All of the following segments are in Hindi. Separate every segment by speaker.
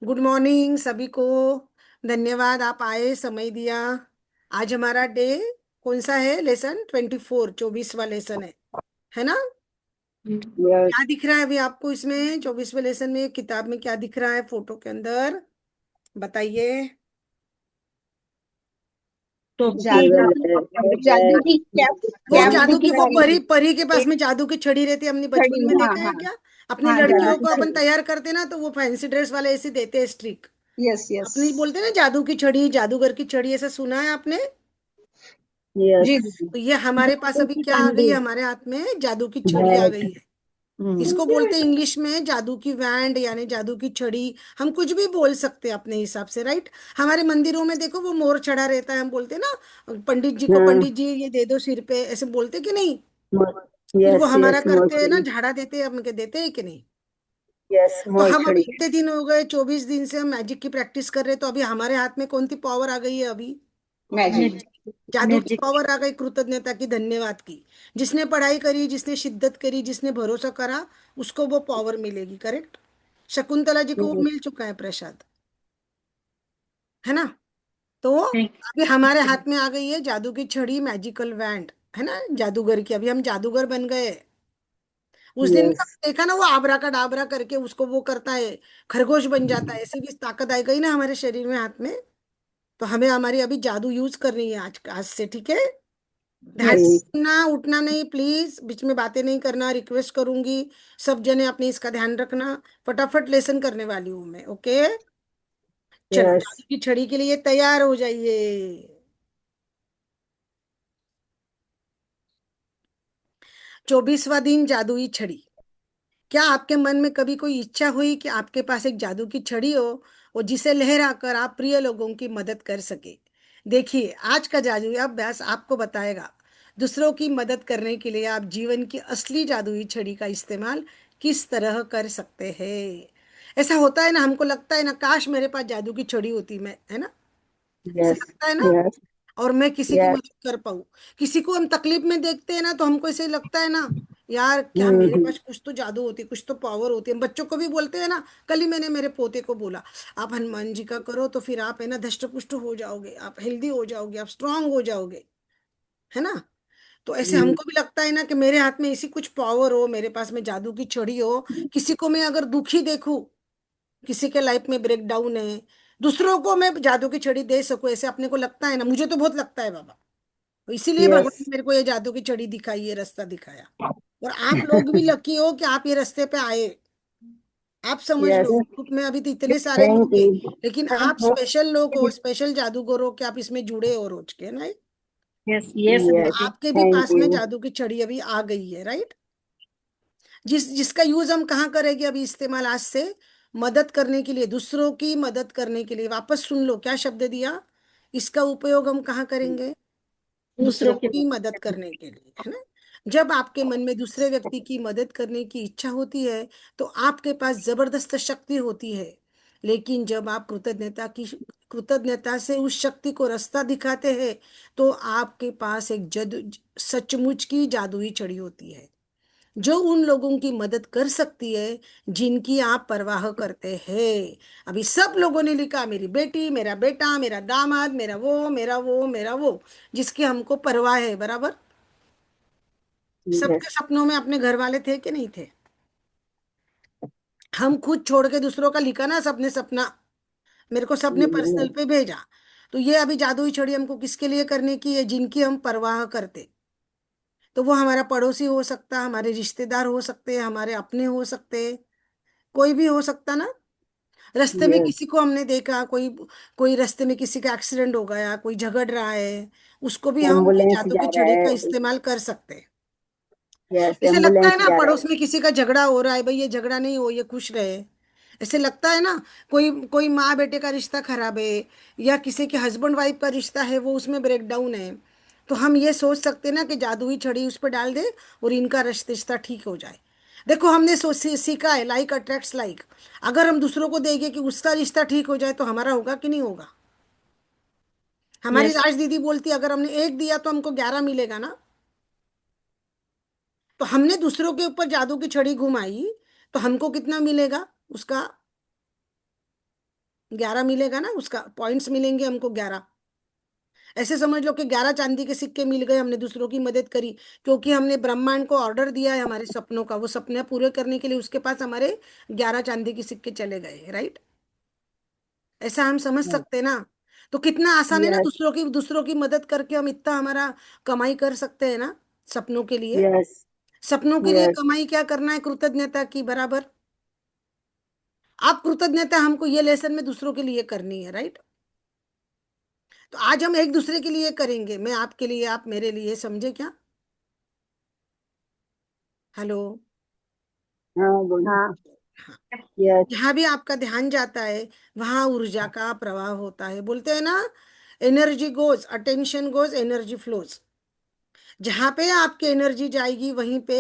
Speaker 1: गुड मॉर्निंग सभी को। धन्यवाद आप आए, समय दिया। आज हमारा डे कौन सा है? लेसन 24, 24वां लेसन है ना? क्या
Speaker 2: यस।
Speaker 1: दिख रहा है अभी आपको इसमें 24वें लेसन में, किताब में क्या दिख रहा है फोटो के अंदर? बताइए।
Speaker 2: टोपी
Speaker 3: जादू
Speaker 2: है।
Speaker 3: जादू
Speaker 2: यस।
Speaker 3: की कैप।
Speaker 1: वो
Speaker 3: कैप
Speaker 1: जादू
Speaker 3: दिख
Speaker 1: की,
Speaker 3: रहा
Speaker 1: वो
Speaker 3: है।
Speaker 1: परी परी के पास
Speaker 3: एक
Speaker 1: में जादू की छड़ी रहती है, हमने
Speaker 3: छड़ी,
Speaker 1: बचपन में
Speaker 3: हाँ
Speaker 1: देखा है
Speaker 3: हाँ।
Speaker 1: क्या? अपनी
Speaker 3: हाँ, जादू
Speaker 1: लड़कियों
Speaker 3: की
Speaker 1: को अपन
Speaker 3: छड़ी।
Speaker 1: तैयार करते ना, तो वो फैंसी ड्रेस वाले ऐसे देते हैं स्ट्रिक।
Speaker 3: Yes yes.
Speaker 1: अपनी बोलते ना जादू की छड़ी, जादूगर की छड़ी, ऐसा सुना है आपने?
Speaker 2: यस।
Speaker 3: जी दीदी।
Speaker 1: तो ये हमारे पास
Speaker 2: जादू
Speaker 1: अभी
Speaker 2: की
Speaker 1: क्या आ गई है?
Speaker 2: बंदूक।
Speaker 1: हमारे हाथ में जादू की छड़ी आ
Speaker 2: बैट।
Speaker 1: गई है। इसको बोलते हैं इंग्लिश में जादू की वैंड, यानी जादू की छड़ी। हम कुछ भी बोल सकते हैं अपने हिसाब से, राइट? हमारे मंदिरों में देखो वो मोर चढ़ा रहता है, हम बोलते हैं ना पंडित जी को,
Speaker 2: हाँ।
Speaker 1: पंडित जी ये दे दो सिर पे, ऐसे बोलते कि नहीं? फिर वो
Speaker 2: यस
Speaker 1: हमारा
Speaker 2: यस
Speaker 1: करते हैं ना,
Speaker 2: मोचड़ी।
Speaker 1: झाड़ा देते हैं, हम के देते हैं कि नहीं?
Speaker 2: यस
Speaker 1: तो हम अभी
Speaker 2: मोचड़ी।
Speaker 1: इतने दिन हो गए, 24 दिन से हम मैजिक की प्रैक्टिस कर रहे हैं, तो अभी हमारे हाथ में कौन सी पावर आ गई है अभी?
Speaker 3: मैजिक।
Speaker 2: मैजिक।
Speaker 1: जादू की
Speaker 2: मैजिक।
Speaker 1: पावर आ गई, कृतज्ञता की, धन्यवाद की। जिसने पढ़ाई करी, जिसने शिद्दत करी, जिसने भरोसा करा, उसको वो पावर मिलेगी, करेक्ट? शकुंतला जी को वो मिल चुका है प्रसाद, है ना? तो अभी हमारे हाथ में आ गई है जादू की छड़ी, मैजिकल वैंड, है ना? जादूगर की, अभी हम जादूगर बन गए। उस दिन
Speaker 2: यस।
Speaker 1: का देखा ना, वो आबरा का डाबरा करके उसको वो करता है, खरगोश बन जाता है, ऐसी भी ताकत आ गई ना हमारे शरीर में, हाथ में। तो हमें हमारी अभी जादू यूज करनी है आज आज से, ठीक है? ध्यान
Speaker 3: यस।
Speaker 2: ठीक।
Speaker 1: ना, उठना नहीं प्लीज, बीच में बातें नहीं करना, रिक्वेस्ट करूंगी। सब जने अपने इसका ध्यान रखना। फटाफट लेसन करने वाली हूं मैं, ओके? चलो,
Speaker 2: यस।
Speaker 1: जादू की छड़ी के लिए तैयार हो जाइए। 24वां दिन, जादुई छड़ी। क्या आपके मन में कभी कोई इच्छा हुई कि आपके पास एक जादू की छड़ी हो, और जिसे लहराकर आप प्रिय लोगों की मदद कर सके? देखिए, आज का जादुई अभ्यास आपको बताएगा दूसरों की मदद करने के लिए आप जीवन की असली जादुई छड़ी का इस्तेमाल किस तरह कर सकते हैं। ऐसा होता है ना, हमको लगता है ना, काश मेरे पास जादू की छड़ी होती, मैं, है ना? ऐसा
Speaker 2: यस।
Speaker 1: लगता है ना?
Speaker 2: यस।
Speaker 1: और मैं किसी की
Speaker 2: यस।
Speaker 1: मदद कर पाऊँ। किसी को हम तकलीफ में देखते हैं ना, तो हमको ऐसे लगता है ना, यार क्या मेरे पास कुछ तो जादू होती, कुछ तो पावर होती है। हम बच्चों को भी बोलते हैं ना। कल ही मैंने मेरे पोते को बोला, आप हनुमान जी का करो तो फिर आप है ना धष्ट पुष्ट हो जाओगे, आप हेल्दी हो जाओगे, आप स्ट्रांग हो जाओगे, है ना? तो ऐसे हमको भी लगता है ना कि मेरे हाथ में ऐसी कुछ पावर हो, मेरे पास में जादू की छड़ी हो। किसी को मैं अगर दुखी देखूं, किसी के लाइफ में ब्रेक डाउन है, दूसरों को मैं जादू की छड़ी दे सकूं, ऐसे अपने को लगता है ना, मुझे तो बहुत लगता है बाबा। तो इसीलिए
Speaker 2: यस।
Speaker 1: भगवान ने मेरे को ये जादू की छड़ी दिखाई, ये रास्ता दिखाया। और आप लोग भी लकी हो कि आप ये रास्ते पे आए। आप समझ लो,
Speaker 2: यस।
Speaker 1: ग्रुप में अभी तो इतने सारे
Speaker 2: थैंक
Speaker 1: लोग हैं,
Speaker 2: यू।
Speaker 1: लेकिन आप स्पेशल लोग हो, स्पेशल जादूगर हो कि आप इसमें जुड़े हो रोज के ना।
Speaker 2: यस यस
Speaker 1: तो
Speaker 2: दीदी
Speaker 1: आपके भी
Speaker 2: थैंक
Speaker 1: पास में
Speaker 2: यू।
Speaker 1: जादू की छड़ी अभी आ गई है, राइट? जिसका यूज हम कहाँ करेंगे अभी इस्तेमाल आज से? मदद करने के लिए, दूसरों की मदद करने के लिए। वापस सुन लो क्या शब्द दिया। इसका उपयोग हम कहाँ करेंगे?
Speaker 2: दूसरों
Speaker 1: दूसरों
Speaker 2: के
Speaker 1: की मदद करने के लिए, है ना? जब आपके मन में दूसरे व्यक्ति की मदद करने की इच्छा होती है, तो आपके पास जबरदस्त शक्ति होती है। लेकिन जब आप कृतज्ञता से उस शक्ति को रास्ता दिखाते हैं, तो आपके पास एक सचमुच की जादुई छड़ी होती है, जो उन लोगों की मदद कर सकती है जिनकी आप परवाह करते हैं। अभी सब लोगों ने लिखा, मेरी बेटी, मेरा बेटा, मेरा दामाद, मेरा वो, मेरा वो, मेरा वो, जिसकी हमको परवाह है, बराबर? सबके
Speaker 2: यस।
Speaker 1: सपनों में अपने घर वाले थे कि नहीं थे? हम खुद छोड़ के दूसरों का लिखा ना सबने सपना, मेरे को सबने पर्सनल पे भेजा। तो ये अभी जादुई छड़ी हमको किसके लिए करने की है? जिनकी हम परवाह करते। तो वो हमारा पड़ोसी हो सकता, हमारे रिश्तेदार हो सकते, हमारे अपने हो सकते, कोई भी हो सकता ना। रास्ते में
Speaker 2: यस।
Speaker 1: किसी को हमने देखा, कोई कोई रास्ते में किसी का एक्सीडेंट हो गया, कोई झगड़ रहा है, उसको भी हम ये
Speaker 2: एम्बुलेंस
Speaker 1: जादू की
Speaker 2: जा रहा
Speaker 1: छड़ी का
Speaker 2: है।
Speaker 1: इस्तेमाल कर सकते हैं।
Speaker 2: यस
Speaker 1: ऐसे लगता है
Speaker 2: एम्बुलेंस
Speaker 1: ना,
Speaker 2: जा रहा
Speaker 1: पड़ोस
Speaker 2: है।
Speaker 1: में किसी का झगड़ा हो रहा है, भाई ये झगड़ा नहीं हो, ये खुश रहे, ऐसे लगता है ना। कोई कोई माँ बेटे का रिश्ता खराब है, या किसी के हस्बैंड वाइफ का रिश्ता है, वो उसमें ब्रेक डाउन है, तो हम ये सोच सकते हैं ना कि जादुई छड़ी उस पर डाल दे और इनका रिश्ता ठीक हो जाए। देखो, हमने सीखा है, लाइक अट्रैक्ट्स लाइक। अगर हम दूसरों को देंगे कि उसका रिश्ता ठीक हो जाए, तो हमारा होगा कि नहीं होगा? हमारी
Speaker 2: यस।
Speaker 1: राज दीदी बोलती, अगर हमने एक दिया तो हमको 11 मिलेगा ना। तो हमने दूसरों के ऊपर जादू की छड़ी घुमाई, तो हमको कितना मिलेगा उसका? 11 मिलेगा ना, उसका पॉइंट्स मिलेंगे हमको 11। ऐसे समझ लो कि 11 चांदी के सिक्के मिल गए, हमने दूसरों की मदद करी, क्योंकि हमने ब्रह्मांड को ऑर्डर दिया है हमारे सपनों का, वो सपने पूरे करने के लिए उसके पास हमारे 11 चांदी के सिक्के चले गए, राइट। ऐसा हम समझ सकते हैं ना। तो कितना आसान है ना,
Speaker 2: Yes.
Speaker 1: दूसरों की मदद करके हम इतना हमारा कमाई कर सकते हैं ना, सपनों के लिए।
Speaker 2: Yes.
Speaker 1: सपनों के लिए
Speaker 2: Yes.
Speaker 1: कमाई क्या करना है, कृतज्ञता की बराबर। आप कृतज्ञता हमको ये लेसन में दूसरों के लिए करनी है, राइट। तो आज हम एक दूसरे के लिए करेंगे, मैं आपके लिए, आप मेरे लिए, समझे क्या। हेलो।
Speaker 2: हाँ बोलो।
Speaker 3: हाँ
Speaker 1: हाँ।
Speaker 2: Yes.
Speaker 1: जहां भी आपका ध्यान जाता है वहां ऊर्जा का प्रवाह होता है, बोलते हैं ना, energy goes, attention goes, energy flows. जहां पे आपकी एनर्जी जाएगी वहीं पे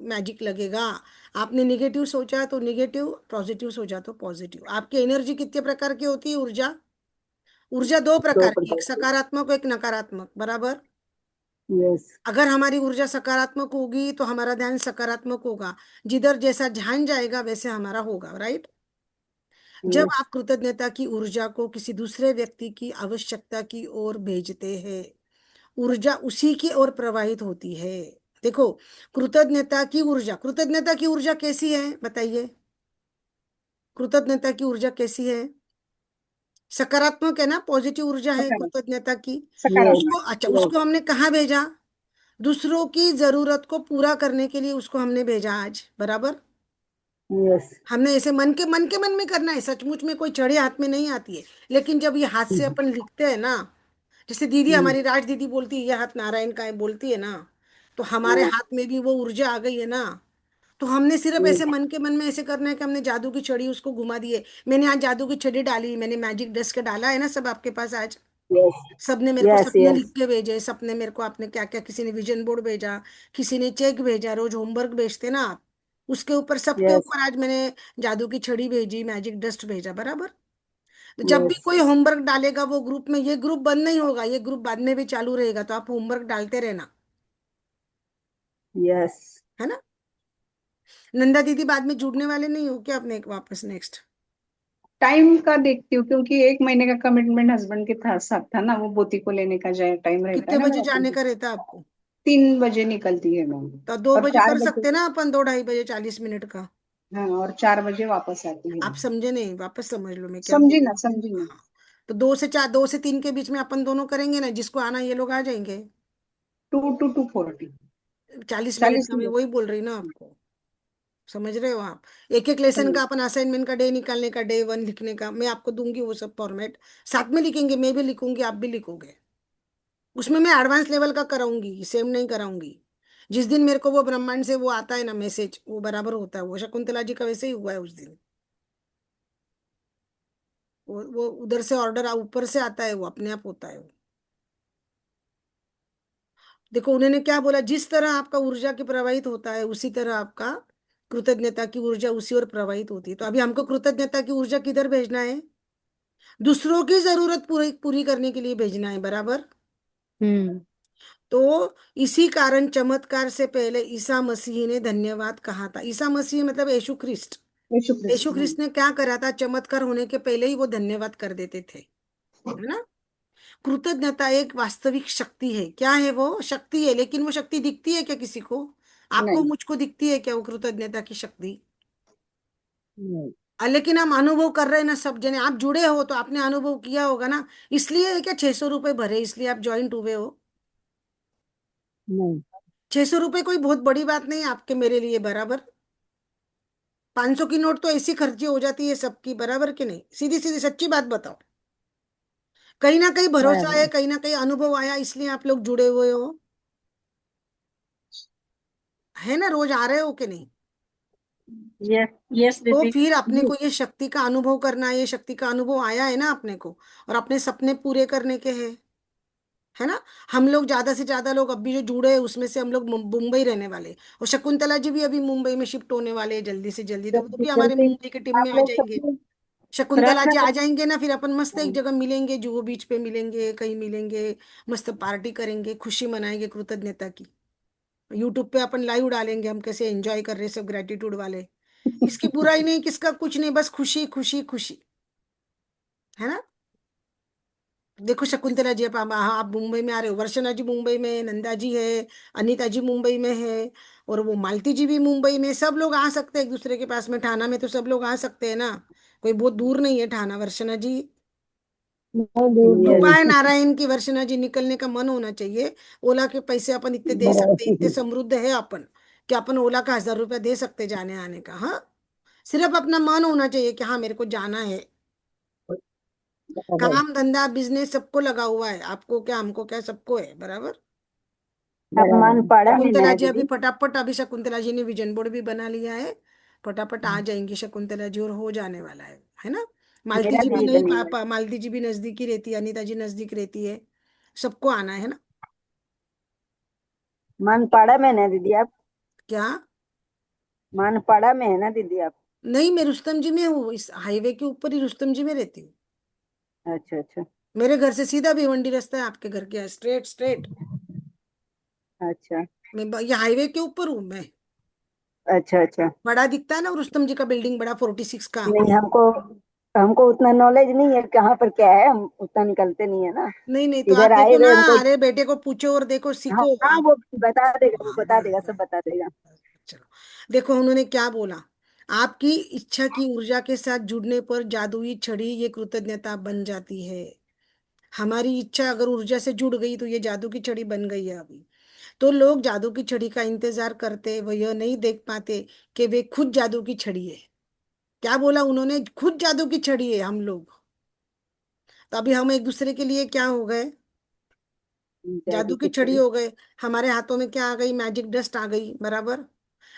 Speaker 1: मैजिक लगेगा। आपने निगेटिव सोचा तो निगेटिव, पॉजिटिव सोचा तो पॉजिटिव। आपकी एनर्जी कितने प्रकार की होती है, ऊर्जा। ऊर्जा दो
Speaker 2: दो
Speaker 1: प्रकार की, एक
Speaker 2: प्रकार के।
Speaker 1: सकारात्मक एक नकारात्मक, बराबर।
Speaker 2: Yes.
Speaker 1: अगर हमारी ऊर्जा सकारात्मक होगी तो हमारा ध्यान सकारात्मक होगा, जिधर जैसा ध्यान जाएगा वैसे हमारा होगा, राइट। जब
Speaker 2: Yes.
Speaker 1: आप कृतज्ञता की ऊर्जा को किसी दूसरे व्यक्ति की आवश्यकता की ओर भेजते हैं, ऊर्जा उसी की ओर प्रवाहित होती है। देखो, कृतज्ञता की ऊर्जा कैसी है बताइए। कृतज्ञता की ऊर्जा कैसी है, सकारात्मक है ना, पॉजिटिव ऊर्जा है
Speaker 3: सकारात्मक।
Speaker 1: कृतज्ञता की।
Speaker 2: Yes.
Speaker 3: सकारात्मक।
Speaker 1: उसको, अच्छा,
Speaker 2: Yes.
Speaker 1: उसको हमने कहाँ भेजा, दूसरों की जरूरत को पूरा करने के लिए उसको हमने भेजा आज, बराबर।
Speaker 2: Yes.
Speaker 1: हमने ऐसे मन में करना है, सचमुच में कोई चढ़े हाथ में नहीं आती है। लेकिन जब ये हाथ से अपन लिखते हैं ना, जैसे दीदी
Speaker 2: हम्म,
Speaker 1: हमारी राज दीदी बोलती है, ये हाथ नारायण का है बोलती है ना, तो हमारे
Speaker 2: हाँ,
Speaker 1: हाथ में भी वो ऊर्जा आ गई है ना। तो हमने सिर्फ
Speaker 2: yes.
Speaker 1: ऐसे मन के मन में ऐसे करना है कि हमने जादू की छड़ी उसको घुमा दी है। मैंने आज जादू की छड़ी डाली, मैंने मैजिक डस्ट डाला है ना, सब आपके पास आज।
Speaker 2: Yes.
Speaker 1: सबने मेरे को
Speaker 2: Yes.
Speaker 1: सपने लिख
Speaker 2: Yes.
Speaker 1: के भेजे, सपने मेरे को आपने क्या क्या, किसी ने विजन बोर्ड भेजा, किसी ने चेक भेजा, रोज होमवर्क भेजते ना आप, उसके ऊपर, सबके
Speaker 2: Yes.
Speaker 1: ऊपर आज मैंने जादू की छड़ी भेजी, मैजिक डस्ट भेजा, बराबर। तो जब भी
Speaker 2: Yes.
Speaker 1: कोई होमवर्क डालेगा वो ग्रुप में, ये ग्रुप बंद नहीं होगा, ये ग्रुप बाद में भी चालू रहेगा, तो आप होमवर्क डालते रहना,
Speaker 2: Yes.
Speaker 1: है ना। नंदा दीदी बाद में जुड़ने वाले नहीं हो क्या अपने वापस नेक्स्ट।
Speaker 3: टाइम का देखती हूँ, क्योंकि 1 महीने का कमिटमेंट हस्बैंड के साथ था ना, वो पोती को लेने का जाए टाइम रहता
Speaker 1: कितने
Speaker 3: है ना
Speaker 1: बजे
Speaker 3: मेरा
Speaker 1: जाने
Speaker 3: तो।
Speaker 1: का रहता है आपको।
Speaker 3: 3 बजे निकलती है मैम।
Speaker 1: तो 2 बजे
Speaker 3: और चार
Speaker 1: कर
Speaker 3: बजे
Speaker 1: सकते ना अपन, 2 2:30 बजे 40 मिनट का।
Speaker 3: हाँ, और 4 बजे वापस आती है।
Speaker 1: आप समझे नहीं, वापस समझ लो मैं क्या बोल
Speaker 3: समझी
Speaker 1: रही
Speaker 3: ना,
Speaker 1: हूँ।
Speaker 3: समझी ना।
Speaker 1: हाँ। तो 2 से 4, 2 से 3 के बीच में अपन दोनों करेंगे ना, जिसको आना ये लोग आ जाएंगे।
Speaker 3: 2 to 2:40।
Speaker 1: 40 मिनट
Speaker 3: 40
Speaker 1: का, मैं
Speaker 3: मिनट
Speaker 1: वही बोल रही ना आपको। समझ रहे हो आप। एक एक लेसन
Speaker 3: समझ।
Speaker 1: का अपन असाइनमेंट का डे निकालने का, डे 1 लिखने का, मैं आपको दूंगी वो सब फॉर्मेट। साथ में लिखेंगे, मैं भी लिखूंगी आप भी लिखोगे। उसमें मैं एडवांस लेवल का कराऊंगी, सेम नहीं कराऊंगी। जिस दिन मेरे को वो ब्रह्मांड से वो आता है ना मैसेज, वो बराबर होता है, वो शकुंतला जी का वैसे ही हुआ है उस दिन। वो उधर से ऑर्डर ऊपर से आता है, वो अपने आप होता है वो। देखो उन्होंने क्या बोला, जिस तरह आपका ऊर्जा की प्रवाहित होता है उसी तरह आपका कृतज्ञता की ऊर्जा उसी ओर प्रवाहित होती है। तो अभी हमको कृतज्ञता की ऊर्जा किधर भेजना है, दूसरों की जरूरत पूरी पूरी करने के लिए भेजना है, बराबर।
Speaker 3: हम्म।
Speaker 1: तो इसी कारण चमत्कार से पहले ईसा मसीह ने धन्यवाद कहा था। ईसा मसीह मतलब यीशु ख्रिस्ट।
Speaker 3: यीशु
Speaker 1: यीशु
Speaker 3: ख्रिस्ट, हाँ।
Speaker 1: ख्रिस्त ने क्या करा था, चमत्कार होने के पहले ही वो धन्यवाद कर देते थे, है ना। कृतज्ञता एक वास्तविक शक्ति है, क्या है वो शक्ति है, लेकिन वो शक्ति दिखती है क्या किसी को, आपको
Speaker 3: नहीं।
Speaker 1: मुझको दिखती है क्या वो कृतज्ञता की शक्ति।
Speaker 2: नहीं।
Speaker 1: लेकिन हम अनुभव कर रहे हैं ना, सब जने आप जुड़े हो तो आपने अनुभव किया होगा ना। इसलिए क्या 600 रुपए भरे, इसलिए आप ज्वाइंट हुए हो।
Speaker 2: नहीं।
Speaker 1: 600 रुपए कोई बहुत बड़ी बात नहीं है आपके मेरे लिए, बराबर। 500 की नोट तो ऐसी खर्ची हो जाती है सबकी, बराबर कि नहीं, सीधी सीधी सच्ची बात बताओ। कहीं ना कहीं भरोसा है,
Speaker 2: बराबर।
Speaker 1: कहीं ना कहीं अनुभव आया, इसलिए आप लोग जुड़े हुए हो, है ना, रोज आ रहे हो कि नहीं।
Speaker 3: यस। यस
Speaker 1: तो
Speaker 3: दीदी।
Speaker 1: फिर अपने
Speaker 2: जी।
Speaker 1: को ये शक्ति का अनुभव करना है, ये शक्ति का अनुभव आया है ना अपने को, और अपने सपने पूरे करने के हैं, है ना। हम लोग ज्यादा से ज्यादा लोग अभी जो जुड़े हैं उसमें से हम लोग मुंबई रहने वाले हैं। और शकुंतला जी भी अभी मुंबई में शिफ्ट होने वाले हैं जल्दी से जल्दी, तो वो
Speaker 2: जल्दी
Speaker 1: भी हमारे
Speaker 2: जल्दी
Speaker 1: मुंबई के टीम में
Speaker 2: आप
Speaker 1: आ
Speaker 2: लोग सब
Speaker 1: जाएंगे।
Speaker 2: लोग
Speaker 1: शकुंतला
Speaker 2: प्रार्थना
Speaker 1: जी आ
Speaker 2: करें।
Speaker 1: जाएंगे ना, फिर अपन मस्त एक
Speaker 2: हाँ,
Speaker 1: जगह मिलेंगे, जुहू बीच पे मिलेंगे, कहीं मिलेंगे, मस्त पार्टी करेंगे, खुशी मनाएंगे कृतज्ञता की। यूट्यूब पे अपन लाइव डालेंगे हम कैसे एंजॉय कर रहे हैं सब, ग्रेटिट्यूड वाले। किसकी बुराई नहीं, किसका कुछ नहीं, बस खुशी खुशी खुशी। है ना। देखो शकुंतला जी, आप मुंबई में आ रहे हो, वर्षना जी मुंबई में है, नंदा जी है, अनीता जी मुंबई में है, और वो मालती जी भी मुंबई में, सब लोग आ सकते हैं एक दूसरे के पास में। ठाणा में तो सब लोग आ सकते हैं ना, कोई बहुत दूर नहीं है ठाणा, वर्षना जी।
Speaker 2: नहीं, दूर
Speaker 3: यस।
Speaker 2: नहीं
Speaker 1: कृपा है
Speaker 2: है।
Speaker 1: नारायण की, वर्षना जी निकलने का मन होना चाहिए। ओला के पैसे अपन इतने दे सकते, इतने
Speaker 2: बराबर।
Speaker 1: समृद्ध है अपन कि अपन ओला का 1000 रुपया दे सकते जाने आने का। हाँ, सिर्फ अपना मन होना चाहिए कि हाँ मेरे को जाना है।
Speaker 2: बराबर।
Speaker 1: काम धंधा बिजनेस सबको लगा हुआ है, आपको क्या हमको क्या, सबको है बराबर।
Speaker 2: अब मन
Speaker 3: बराबर।
Speaker 2: पड़ा में
Speaker 1: शकुंतला
Speaker 2: ना
Speaker 1: जी अभी
Speaker 2: दीदी।
Speaker 1: फटाफट, अभी शकुंतला जी ने विजन बोर्ड भी बना लिया है, फटाफट आ जाएंगी शकुंतला जी, और हो जाने वाला है ना। मालती
Speaker 2: मेरा
Speaker 1: जी भी
Speaker 2: भी
Speaker 1: नहीं,
Speaker 2: बनी है।
Speaker 1: पापा मालती जी भी नजदीकी रहती है, अनीता जी नजदीक रहती है, सबको आना है ना।
Speaker 2: मन पड़ा में ना दीदी आप।
Speaker 1: क्या?
Speaker 2: मन पड़ा में है ना दीदी आप।
Speaker 1: नहीं, मैं रुस्तम जी में हूँ, इस हाईवे के ऊपर ही रुस्तम जी में रहती हूँ।
Speaker 2: अच्छा अच्छा।
Speaker 1: मेरे घर से सीधा भिवंडी रास्ता है आपके घर के, स्ट्रेट स्ट्रेट।
Speaker 2: अच्छा
Speaker 1: ये हाईवे के ऊपर हूँ मैं।
Speaker 2: अच्छा। अच्छा।
Speaker 1: बड़ा दिखता है ना रुस्तम जी का बिल्डिंग, बड़ा 46 का।
Speaker 2: नहीं, हमको हमको उतना नॉलेज नहीं है कहाँ पर क्या है, हम उतना निकलते नहीं है ना।
Speaker 1: नहीं नहीं, तो आप
Speaker 2: इधर आए
Speaker 1: देखो ना,
Speaker 2: हुए हमको।
Speaker 1: अरे बेटे को पूछो और देखो,
Speaker 2: हाँ
Speaker 1: सीखो
Speaker 2: हाँ,
Speaker 1: आप।
Speaker 2: वो बता देगा, वो
Speaker 1: हाँ,
Speaker 2: बता
Speaker 1: बस
Speaker 2: देगा, सब
Speaker 1: बस
Speaker 2: बता देगा।
Speaker 1: चलो, देखो उन्होंने क्या बोला। आपकी इच्छा की ऊर्जा के साथ जुड़ने पर जादुई छड़ी ये कृतज्ञता बन जाती है। हमारी इच्छा अगर ऊर्जा से जुड़ गई तो ये जादू की छड़ी बन गई है अभी। तो लोग जादू की छड़ी का इंतजार करते, वो यह नहीं देख पाते कि वे खुद जादू की छड़ी है। क्या बोला उन्होंने, खुद जादू की छड़ी है हम लोग। तो अभी हम एक दूसरे के लिए क्या हो गए,
Speaker 2: जादू
Speaker 1: जादू की
Speaker 2: की
Speaker 1: छड़ी
Speaker 2: छड़ी।
Speaker 1: हो गए। हमारे हाथों में क्या आ गई, मैजिक डस्ट आ गई बराबर।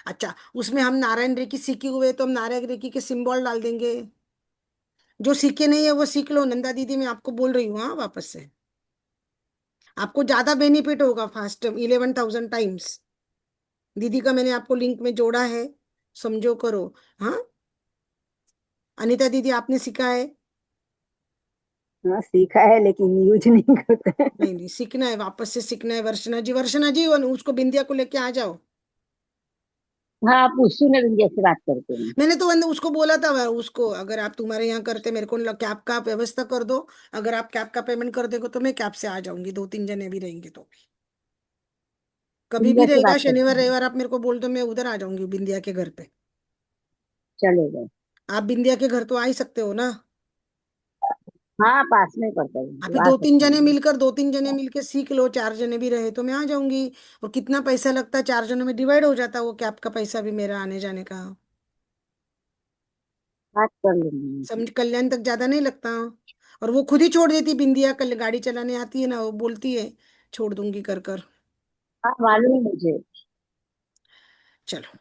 Speaker 1: अच्छा, उसमें हम नारायण रेखी सीखे हुए, तो हम नारायण रेखी के सिंबल डाल देंगे। जो सीखे नहीं है वो सीख लो, नंदा दीदी मैं आपको बोल रही हूँ, हाँ वापस से आपको ज्यादा बेनिफिट होगा, फास्ट 11,000 टाइम्स। दीदी का मैंने आपको लिंक में जोड़ा है, समझो करो। हाँ, अनीता दीदी आपने सीखा है?
Speaker 2: हाँ, सीखा है लेकिन यूज नहीं करते हैं।
Speaker 1: नहीं नहीं, सीखना है, वापस से सीखना है। वर्षना जी, वर्षना जी उसको बिंदिया को लेके आ जाओ।
Speaker 2: हाँ, आप उससे में जैसे बात करते हैं।
Speaker 1: मैंने तो उसको बोला था, वह उसको, अगर आप तुम्हारे यहाँ करते मेरे को कैब का व्यवस्था कर दो। अगर आप कैब का पेमेंट कर देगा तो मैं कैब से आ जाऊंगी, 2-3 जने भी रहेंगे तो। कभी भी
Speaker 2: इंडिया से
Speaker 1: रहेगा,
Speaker 2: बात करते
Speaker 1: शनिवार
Speaker 2: हैं।
Speaker 1: रविवार आप मेरे को बोल दो, मैं उधर आ जाऊंगी बिंदिया के घर पे।
Speaker 2: चलेगा।
Speaker 1: आप बिंदिया के घर तो आ ही सकते हो ना।
Speaker 2: हाँ, पास में पड़ता
Speaker 1: अभी
Speaker 2: है, आ
Speaker 1: दो तीन
Speaker 2: सकते
Speaker 1: जने
Speaker 2: हैं।
Speaker 1: मिलकर, 2-3 जने मिलकर सीख लो, 4 जने भी रहे तो मैं आ जाऊंगी। और कितना पैसा लगता है, 4 जनों में डिवाइड हो जाता है वो कैब का पैसा भी, मेरा आने जाने का।
Speaker 2: बात कर लेंगे।
Speaker 1: समझ, कल्याण तक ज्यादा नहीं लगता। और वो खुद ही छोड़ देती बिंदिया, कल गाड़ी चलाने आती है ना, वो बोलती है छोड़ दूंगी कर कर।
Speaker 2: हाँ, मालूम है मुझे।
Speaker 1: चलो,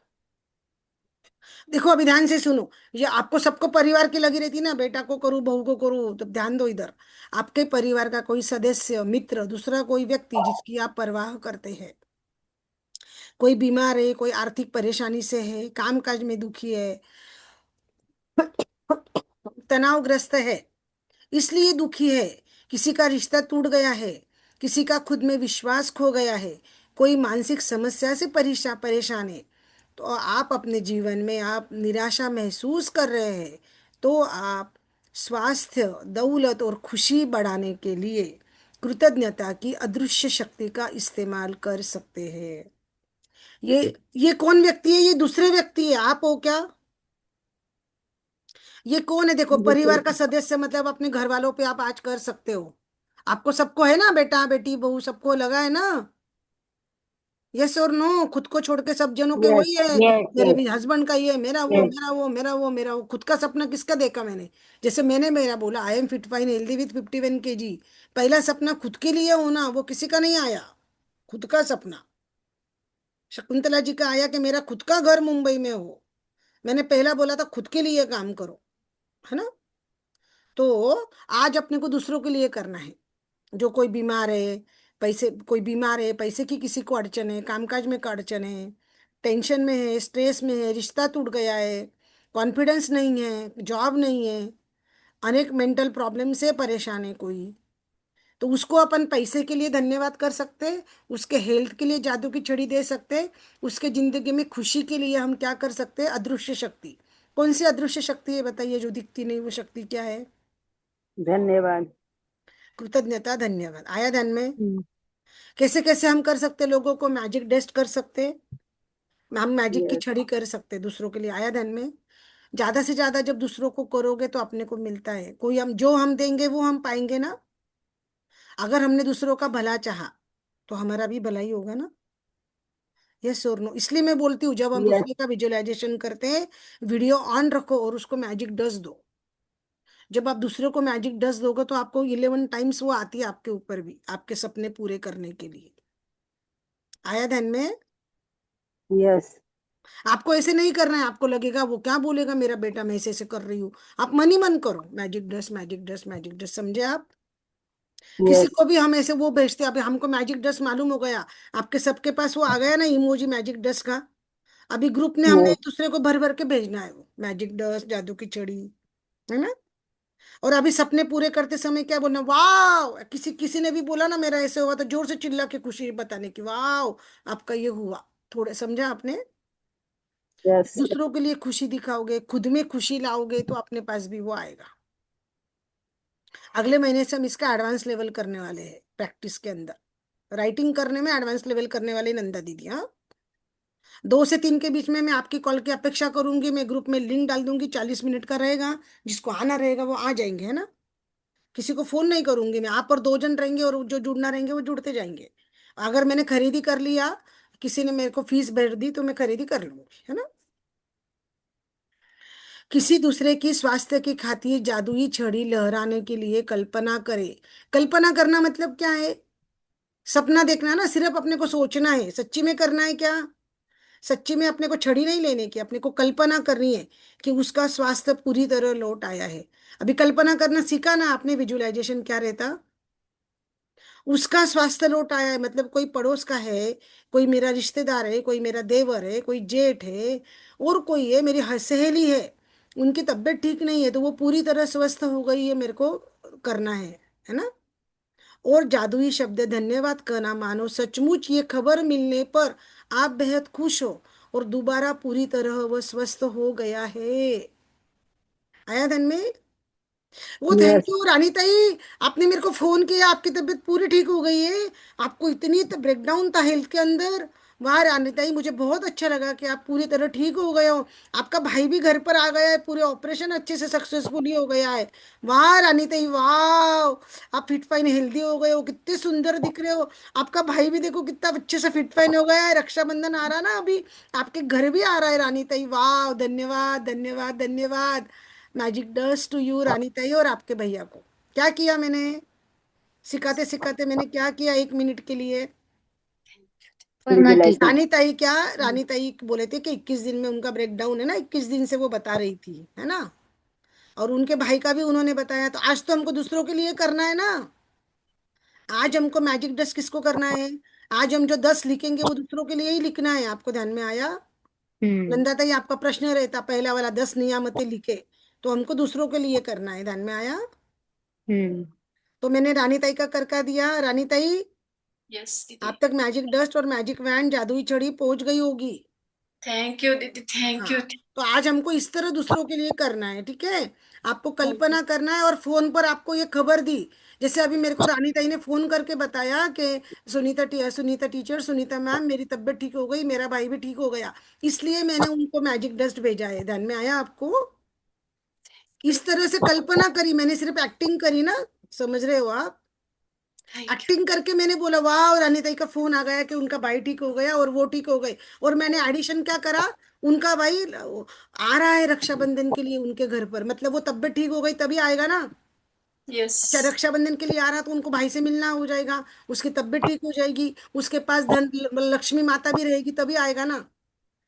Speaker 1: देखो अभी ध्यान से सुनो। ये आपको सबको परिवार की लगी रहती है ना, बेटा को करूँ बहू को करूँ, तो ध्यान दो इधर। आपके परिवार का कोई सदस्य, मित्र, दूसरा कोई व्यक्ति जिसकी आप परवाह करते हैं, कोई बीमार है, कोई आर्थिक परेशानी से है, कामकाज में दुखी है, तनावग्रस्त है, इसलिए दुखी है, किसी का रिश्ता टूट गया है, किसी का खुद में विश्वास खो गया है, कोई मानसिक समस्या से परेशान परेशान है, तो आप अपने जीवन में आप निराशा महसूस कर रहे हैं, तो आप स्वास्थ्य, दौलत और खुशी बढ़ाने के लिए कृतज्ञता की अदृश्य शक्ति का इस्तेमाल कर सकते हैं। ये कौन व्यक्ति है, ये दूसरे व्यक्ति है, आप हो क्या? ये कौन है, देखो परिवार का
Speaker 2: दूसरे।
Speaker 1: सदस्य मतलब अपने घर वालों पे आप आज कर सकते हो। आपको सबको है ना, बेटा बेटी बहू सबको लगा है ना। यस और नो, खुद को छोड़ के सब जनों के
Speaker 2: यस
Speaker 1: वही है।
Speaker 2: यस
Speaker 1: मेरे
Speaker 2: यस
Speaker 1: भी हस्बैंड का ये, मेरा वो
Speaker 2: यस।
Speaker 1: मेरा वो मेरा वो मेरा वो, खुद का सपना किसका देखा मैंने? जैसे मैंने मेरा बोला, I am fit fine healthy with 51 kg। पहला सपना खुद के लिए होना, वो किसी का नहीं आया। खुद का सपना शकुंतला जी का आया कि मेरा खुद का घर मुंबई में हो। मैंने पहला बोला था खुद के लिए काम करो, है ना। तो आज अपने को दूसरों के लिए करना है। जो कोई बीमार है, पैसे, कोई बीमार है, पैसे की किसी को अड़चन है, कामकाज में का अड़चन है, टेंशन में है, स्ट्रेस में है, रिश्ता टूट गया है, कॉन्फिडेंस नहीं है, जॉब नहीं है, अनेक मेंटल प्रॉब्लम से परेशान है कोई, तो उसको अपन पैसे के लिए धन्यवाद कर सकते हैं, उसके हेल्थ के लिए जादू की छड़ी दे सकते हैं, उसके जिंदगी में खुशी के लिए हम क्या कर सकते हैं, अदृश्य शक्ति। कौन सी अदृश्य शक्ति है बताइए, जो दिखती नहीं वो शक्ति क्या है?
Speaker 2: धन्यवाद।
Speaker 1: कृतज्ञता, धन्यवाद। आया ध्यान में?
Speaker 2: हम्म।
Speaker 1: कैसे कैसे हम कर सकते, लोगों को मैजिक डस्ट कर सकते, हम मैजिक की
Speaker 2: यस।
Speaker 1: छड़ी कर सकते दूसरों के लिए। आया ध्यान में? ज्यादा से ज्यादा जब दूसरों को करोगे तो अपने को मिलता है, कोई हम जो हम देंगे वो हम पाएंगे ना। अगर हमने दूसरों का भला चाहा तो हमारा भी भला ही होगा ना। यस और नो? इसलिए मैं बोलती हूँ, जब हम
Speaker 2: यस।
Speaker 1: दूसरे का विजुअलाइजेशन करते हैं, वीडियो ऑन रखो और उसको मैजिक डस्ट दो। जब आप दूसरे को मैजिक डस्ट दोगे तो आपको 11 टाइम्स वो आती है आपके ऊपर भी, आपके सपने पूरे करने के लिए। आया ध्यान में?
Speaker 2: यस।
Speaker 1: आपको ऐसे नहीं करना है, आपको लगेगा वो क्या बोलेगा मेरा बेटा, मैं ऐसे ऐसे कर रही हूँ। आप मन ही मन करो, magic dust magic dust magic dust, समझे आप? किसी
Speaker 2: यस।
Speaker 1: को भी हम ऐसे वो भेजते हैं, अभी हमको मैजिक डस्ट मालूम हो गया, आपके सबके पास वो आ गया ना इमोजी मैजिक डस्ट का। अभी ग्रुप ने हमने एक
Speaker 2: यस।
Speaker 1: दूसरे को भर भर के भेजना है वो मैजिक डस्ट, जादू की छड़ी, है ना। और अभी सपने पूरे करते समय क्या बोलना, वाह, किसी किसी ने भी बोला ना मेरा ऐसे हुआ, तो जोर से चिल्ला के खुशी बताने की, वाह आपका ये हुआ। थोड़े समझा आपने?
Speaker 2: यस।
Speaker 1: दूसरों के लिए खुशी दिखाओगे, खुद में खुशी लाओगे तो अपने पास भी वो आएगा। अगले महीने से हम इसका एडवांस लेवल करने वाले हैं, प्रैक्टिस के अंदर राइटिंग करने में एडवांस लेवल करने वाले नंदा दीदी। हाँ, 2 से 3 के बीच में मैं आपकी कॉल की अपेक्षा करूंगी, मैं ग्रुप में लिंक डाल दूंगी, 40 मिनट का रहेगा, जिसको आना रहेगा वो आ जाएंगे, है ना। किसी को फोन नहीं करूंगी मैं, आप और 2 जन रहेंगे और जो जुड़ना रहेंगे वो जुड़ते जाएंगे। अगर मैंने खरीदी कर लिया, किसी ने मेरे को फीस भर दी तो मैं खरीदी कर लूंगी, है ना। किसी दूसरे की स्वास्थ्य की खातिर जादुई छड़ी लहराने के लिए कल्पना करे। कल्पना करना मतलब क्या है? सपना देखना ना, सिर्फ अपने को सोचना है, सच्ची में करना है क्या? सच्ची में अपने को छड़ी नहीं लेने की, अपने को कल्पना करनी है कि उसका स्वास्थ्य पूरी तरह लौट आया है। अभी कल्पना करना सीखा ना आपने, विजुअलाइजेशन क्या रहता, उसका स्वास्थ्य लौट आया है मतलब कोई पड़ोस का है, कोई मेरा रिश्तेदार है, कोई मेरा देवर है, कोई जेठ है, और कोई है मेरी सहेली है, उनकी तबीयत ठीक नहीं है तो वो पूरी तरह स्वस्थ हो गई है, मेरे को करना है ना। और जादुई शब्द धन्यवाद कहना, मानो सचमुच ये खबर मिलने पर आप बेहद खुश हो और दोबारा पूरी तरह वह स्वस्थ हो गया है। आया ध्यान में? वो थैंक
Speaker 2: यस।
Speaker 1: यू रानी ताई, आपने मेरे को फोन किया, आपकी तबीयत पूरी ठीक हो गई है। आपको इतनी तो ब्रेकडाउन था हेल्थ के अंदर। वाह रानी ताई, मुझे बहुत अच्छा लगा कि आप पूरी तरह ठीक हो गए हो। आपका भाई भी घर पर आ गया है, पूरे ऑपरेशन अच्छे से सक्सेसफुली हो गया है। वाह रानी ताई वाह, आप फिट फाइन हेल्दी हो गए हो, कितने सुंदर दिख रहे हो। आपका भाई भी देखो कितना अच्छे से फिट फाइन हो गया है, रक्षाबंधन आ रहा ना अभी, आपके घर भी आ रहा है रानी ताई। वाह, धन्यवाद धन्यवाद धन्यवाद। मैजिक डस्ट टू यू रानी ताई और आपके भैया को। क्या किया मैंने, सिखाते सिखाते मैंने क्या किया 1 मिनट के लिए।
Speaker 2: विजुलाइज।
Speaker 1: रानी ताई क्या, रानी ताई बोले थे कि 21 दिन में उनका ब्रेकडाउन है ना, 21 दिन से वो बता रही थी, है ना। और उनके भाई का भी उन्होंने बताया, तो आज तो हमको दूसरों के लिए करना है ना। आज हमको मैजिक डस्ट किसको करना है? आज हम जो 10 लिखेंगे वो दूसरों के लिए ही लिखना है। आपको ध्यान में आया?
Speaker 3: हम्म।
Speaker 1: नंदा ताई, आपका प्रश्न रहता पहला वाला, 10 नियामतें लिखे, तो हमको दूसरों के लिए करना है। ध्यान में आया?
Speaker 3: हम्म।
Speaker 1: तो मैंने रानी ताई का कर दिया। रानी ताई,
Speaker 4: यस दीदी।
Speaker 1: आप तक मैजिक डस्ट और मैजिक वैन जादुई छड़ी पहुंच गई होगी।
Speaker 4: थैंक यू दीदी, थैंक यू।
Speaker 1: हाँ, तो आज हमको इस तरह दूसरों के लिए करना है, ठीक है। आपको
Speaker 4: थैंक यू।
Speaker 1: कल्पना करना है और फोन पर आपको ये खबर दी। जैसे अभी मेरे को रानी ताई ने फोन करके बताया कि सुनीता टीचर, सुनीता मैम, मेरी तबीयत ठीक हो गई, मेरा भाई भी ठीक हो गया, इसलिए मैंने उनको मैजिक डस्ट भेजा है। ध्यान में आया आपको? इस तरह से कल्पना करी मैंने, सिर्फ एक्टिंग करी ना, समझ रहे हो आप?
Speaker 4: Thank you.
Speaker 1: एक्टिंग करके मैंने बोला वाह, और अनिता का फोन आ गया कि उनका भाई ठीक हो गया और वो ठीक हो गए। और मैंने एडिशन क्या करा, उनका भाई आ रहा है रक्षाबंधन के लिए उनके घर पर, मतलब वो तबीयत ठीक हो गई तभी आएगा ना।
Speaker 4: यस।
Speaker 1: अच्छा, रक्षाबंधन के लिए आ रहा तो उनको भाई से मिलना हो जाएगा, उसकी तबीयत ठीक हो जाएगी, उसके पास धन लक्ष्मी माता भी रहेगी तभी आएगा ना।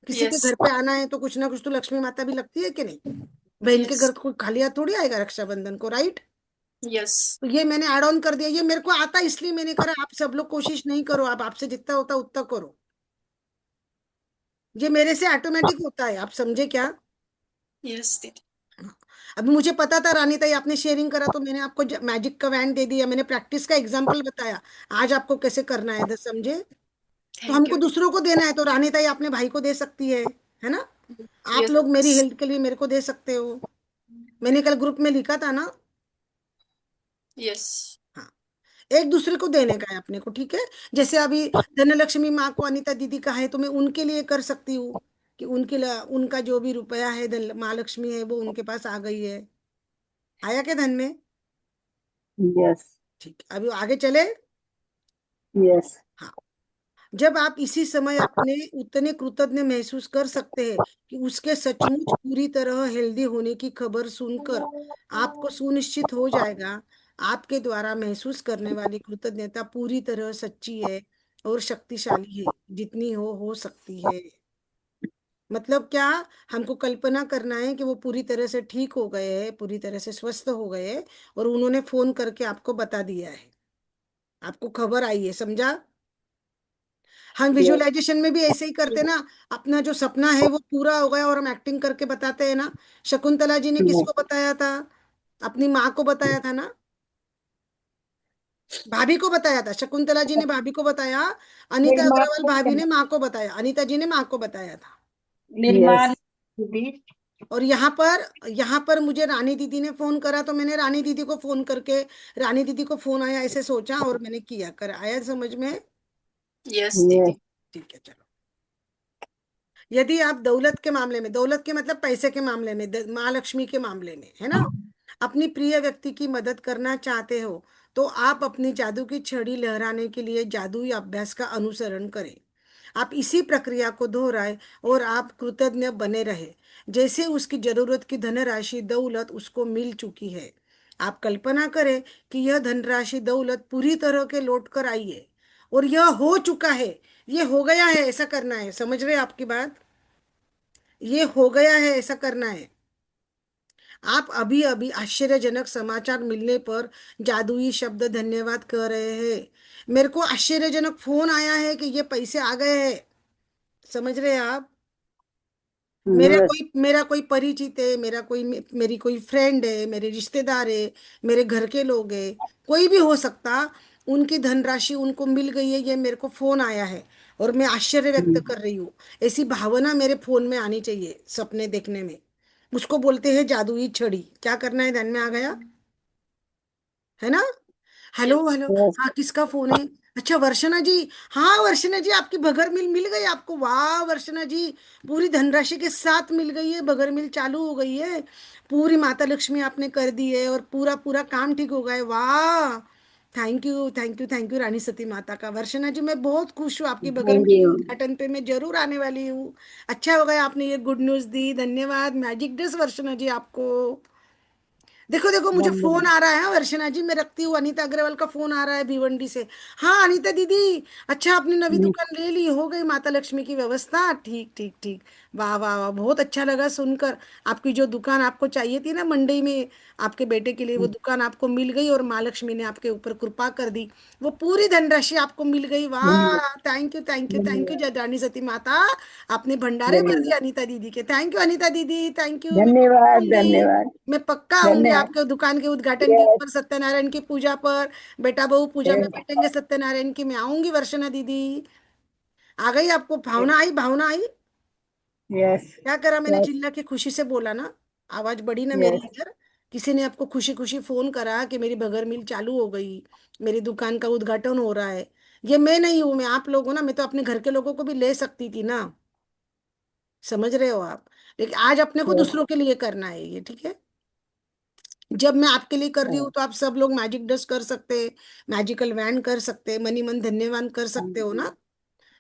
Speaker 1: किसी के
Speaker 4: यस।
Speaker 1: घर पे आना है तो कुछ ना कुछ तो लक्ष्मी माता भी लगती है कि नहीं। बहन के
Speaker 4: यस।
Speaker 1: घर तो कोई खाली हाथ थोड़ी आएगा रक्षाबंधन को, राइट।
Speaker 4: यस।
Speaker 1: तो ये मैंने ऐड ऑन कर दिया, ये मेरे को आता इसलिए मैंने करा। आप सब लोग कोशिश नहीं करो, आप आपसे जितना होता उतना करो, ये मेरे से ऑटोमेटिक होता है, आप समझे क्या?
Speaker 4: यस दीदी।
Speaker 1: हाँ। अभी मुझे पता था रानी ताई आपने शेयरिंग करा तो मैंने आपको मैजिक का वैन दे दिया, मैंने प्रैक्टिस का एग्जांपल बताया। आज आपको कैसे करना है समझे। तो
Speaker 4: थैंक
Speaker 1: हमको
Speaker 4: यू।
Speaker 1: दूसरों को देना है, तो रानी ताई अपने भाई को दे सकती है ना। आप लोग
Speaker 4: यस।
Speaker 1: मेरी हेल्थ के लिए मेरे को दे सकते हो। मैंने कल ग्रुप में लिखा था ना।
Speaker 4: Yes.
Speaker 1: हाँ, एक दूसरे को देने का है अपने को, ठीक है। जैसे अभी धनलक्ष्मी माँ को अनीता दीदी का है, तो मैं उनके लिए कर सकती हूँ कि उनके लिए उनका जो भी रुपया है, धन माँ लक्ष्मी है वो उनके पास आ गई है। आया क्या धन में?
Speaker 2: यस।
Speaker 1: ठीक, अभी आगे चले।
Speaker 2: यस।
Speaker 1: हाँ, जब आप इसी समय अपने उतने कृतज्ञ महसूस कर सकते हैं कि उसके सचमुच पूरी तरह हेल्दी होने की खबर सुनकर आपको सुनिश्चित हो जाएगा, आपके द्वारा महसूस करने वाली कृतज्ञता पूरी तरह सच्ची है और शक्तिशाली है, जितनी हो सकती है। मतलब क्या? हमको कल्पना करना है कि वो पूरी तरह से ठीक हो गए हैं, पूरी तरह से स्वस्थ हो गए हैं, और उन्होंने फोन करके आपको बता दिया है, आपको खबर आई है, समझा? हम
Speaker 2: यस।
Speaker 1: विजुअलाइजेशन में भी ऐसे ही करते ना, अपना जो सपना है वो पूरा हो गया और हम एक्टिंग करके बताते हैं ना। शकुंतला जी ने किसको बताया था? अपनी माँ को बताया था ना, भाभी को बताया था। शकुंतला जी ने भाभी को बताया, अनीता
Speaker 3: निर्माण
Speaker 1: अग्रवाल भाभी ने माँ को बताया, अनीता जी ने माँ को बताया था।
Speaker 3: निर्माण
Speaker 2: यस।
Speaker 3: दीदी।
Speaker 1: और यहाँ पर मुझे रानी दीदी ने फोन करा, तो मैंने रानी दीदी को फोन करके, रानी दीदी को फोन आया ऐसे सोचा और मैंने किया, कर आया समझ में?
Speaker 4: Yes,
Speaker 2: yes.
Speaker 4: Didi.
Speaker 1: ठीक है, चलो। यदि आप दौलत के मामले में, दौलत के मतलब पैसे के मामले में, माँ लक्ष्मी के मामले में, है ना, अपनी प्रिय व्यक्ति की मदद करना चाहते हो, तो आप अपनी जादू की छड़ी लहराने के लिए जादुई अभ्यास का अनुसरण करें। आप इसी प्रक्रिया को दोहराए और आप कृतज्ञ बने रहे, जैसे उसकी जरूरत की धनराशि दौलत उसको मिल चुकी है। आप कल्पना करें कि यह धनराशि दौलत पूरी तरह के लौट कर आई है, और यह हो चुका है, ये हो गया है, ऐसा करना है, समझ रहे हैं आपकी बात? ये हो गया है, ऐसा करना है। आप अभी अभी आश्चर्यजनक समाचार मिलने पर जादुई शब्द धन्यवाद कह रहे हैं। मेरे को आश्चर्यजनक फोन आया है कि ये पैसे आ गए हैं, समझ रहे हैं आप?
Speaker 2: यस।
Speaker 1: मेरा कोई परिचित है, मेरी कोई फ्रेंड है, मेरे रिश्तेदार है, मेरे घर के लोग हैं, कोई भी हो सकता, उनकी धनराशि उनको मिल गई है, ये मेरे को फोन आया है और मैं आश्चर्य व्यक्त कर रही हूँ। ऐसी भावना मेरे फोन में आनी चाहिए सपने देखने में। उसको बोलते हैं जादुई छड़ी। क्या करना है, ध्यान में आ गया है ना? Hello
Speaker 4: Yes.
Speaker 1: Hello,
Speaker 2: yes.
Speaker 1: हाँ, किसका फोन है? अच्छा, वर्षना जी। हाँ वर्षना जी, आपकी बगर मिल मिल गई आपको? वाह वर्षना जी, पूरी धनराशि के साथ मिल गई है, बगर मिल चालू हो गई है, पूरी माता लक्ष्मी आपने कर दी है और पूरा पूरा काम ठीक हो गया है। वाह, thank you thank you thank you Rani Sati माता का। वर्षना जी, मैं बहुत खुश हूँ, आपकी बगर
Speaker 2: थैंक
Speaker 1: मिल के
Speaker 2: यू।
Speaker 1: उद्घाटन पे मैं जरूर आने वाली हूँ। अच्छा हो गया आपने ये गुड न्यूज दी, धन्यवाद, मैजिक ड्रेस वर्षना जी आपको। देखो देखो, मुझे फोन
Speaker 2: धन्यवाद।
Speaker 1: आ रहा है, वर्षना जी मैं रखती हूँ, अनीता अग्रवाल का फोन आ रहा है भिवंडी से। हाँ अनीता दीदी, अच्छा आपने नवी दुकान ले ली, हो गई माता लक्ष्मी की व्यवस्था? ठीक ठीक ठीक, वाह वाह वाह, बहुत अच्छा लगा सुनकर। आपकी जो दुकान आपको चाहिए थी ना मंडई में, आपके बेटे के लिए, वो दुकान आपको मिल गई और माँ लक्ष्मी ने आपके ऊपर कृपा कर दी, वो पूरी धनराशि आपको मिल गई। वाह, thank you thank you thank you,
Speaker 2: धन्यवाद।
Speaker 1: जय रानी सती माता, आपने भंडारे भर दिए
Speaker 2: धन्यवाद।
Speaker 1: अनीता दीदी के। थैंक यू अनीता दीदी, थैंक यू, मैं पक्का
Speaker 2: धन्यवाद।
Speaker 1: आऊंगी,
Speaker 2: धन्यवाद।
Speaker 1: मैं पक्का आऊंगी
Speaker 2: धन्यवाद।
Speaker 1: आपके दुकान के उद्घाटन के
Speaker 2: यस।
Speaker 1: ऊपर, सत्यनारायण की पूजा पर, बेटा बहू पूजा में बैठेंगे सत्यनारायण की, मैं आऊंगी वर्षना दीदी। आ गई आपको भावना, आई भावना आई?
Speaker 2: यस।
Speaker 1: क्या करा मैंने,
Speaker 2: यस।
Speaker 1: चिल्ला के खुशी से बोला ना, आवाज बड़ी ना मेरी
Speaker 2: यस।
Speaker 1: इधर। किसी ने आपको खुशी खुशी फोन करा कि मेरी बगर मिल चालू हो गई, मेरी दुकान का उद्घाटन हो रहा है। ये मैं नहीं हूं, मैं आप लोग हो ना, मैं तो अपने घर के लोगों को भी ले सकती थी ना, समझ रहे हो आप? लेकिन आज अपने को
Speaker 2: यस।
Speaker 1: दूसरों के लिए करना है ये, ठीक है। जब मैं आपके लिए कर रही हूँ तो आप सब लोग मैजिक डस्ट कर सकते हैं, मैजिकल वैन कर सकते हैं, मनी मन धन्यवाद कर सकते हो ना।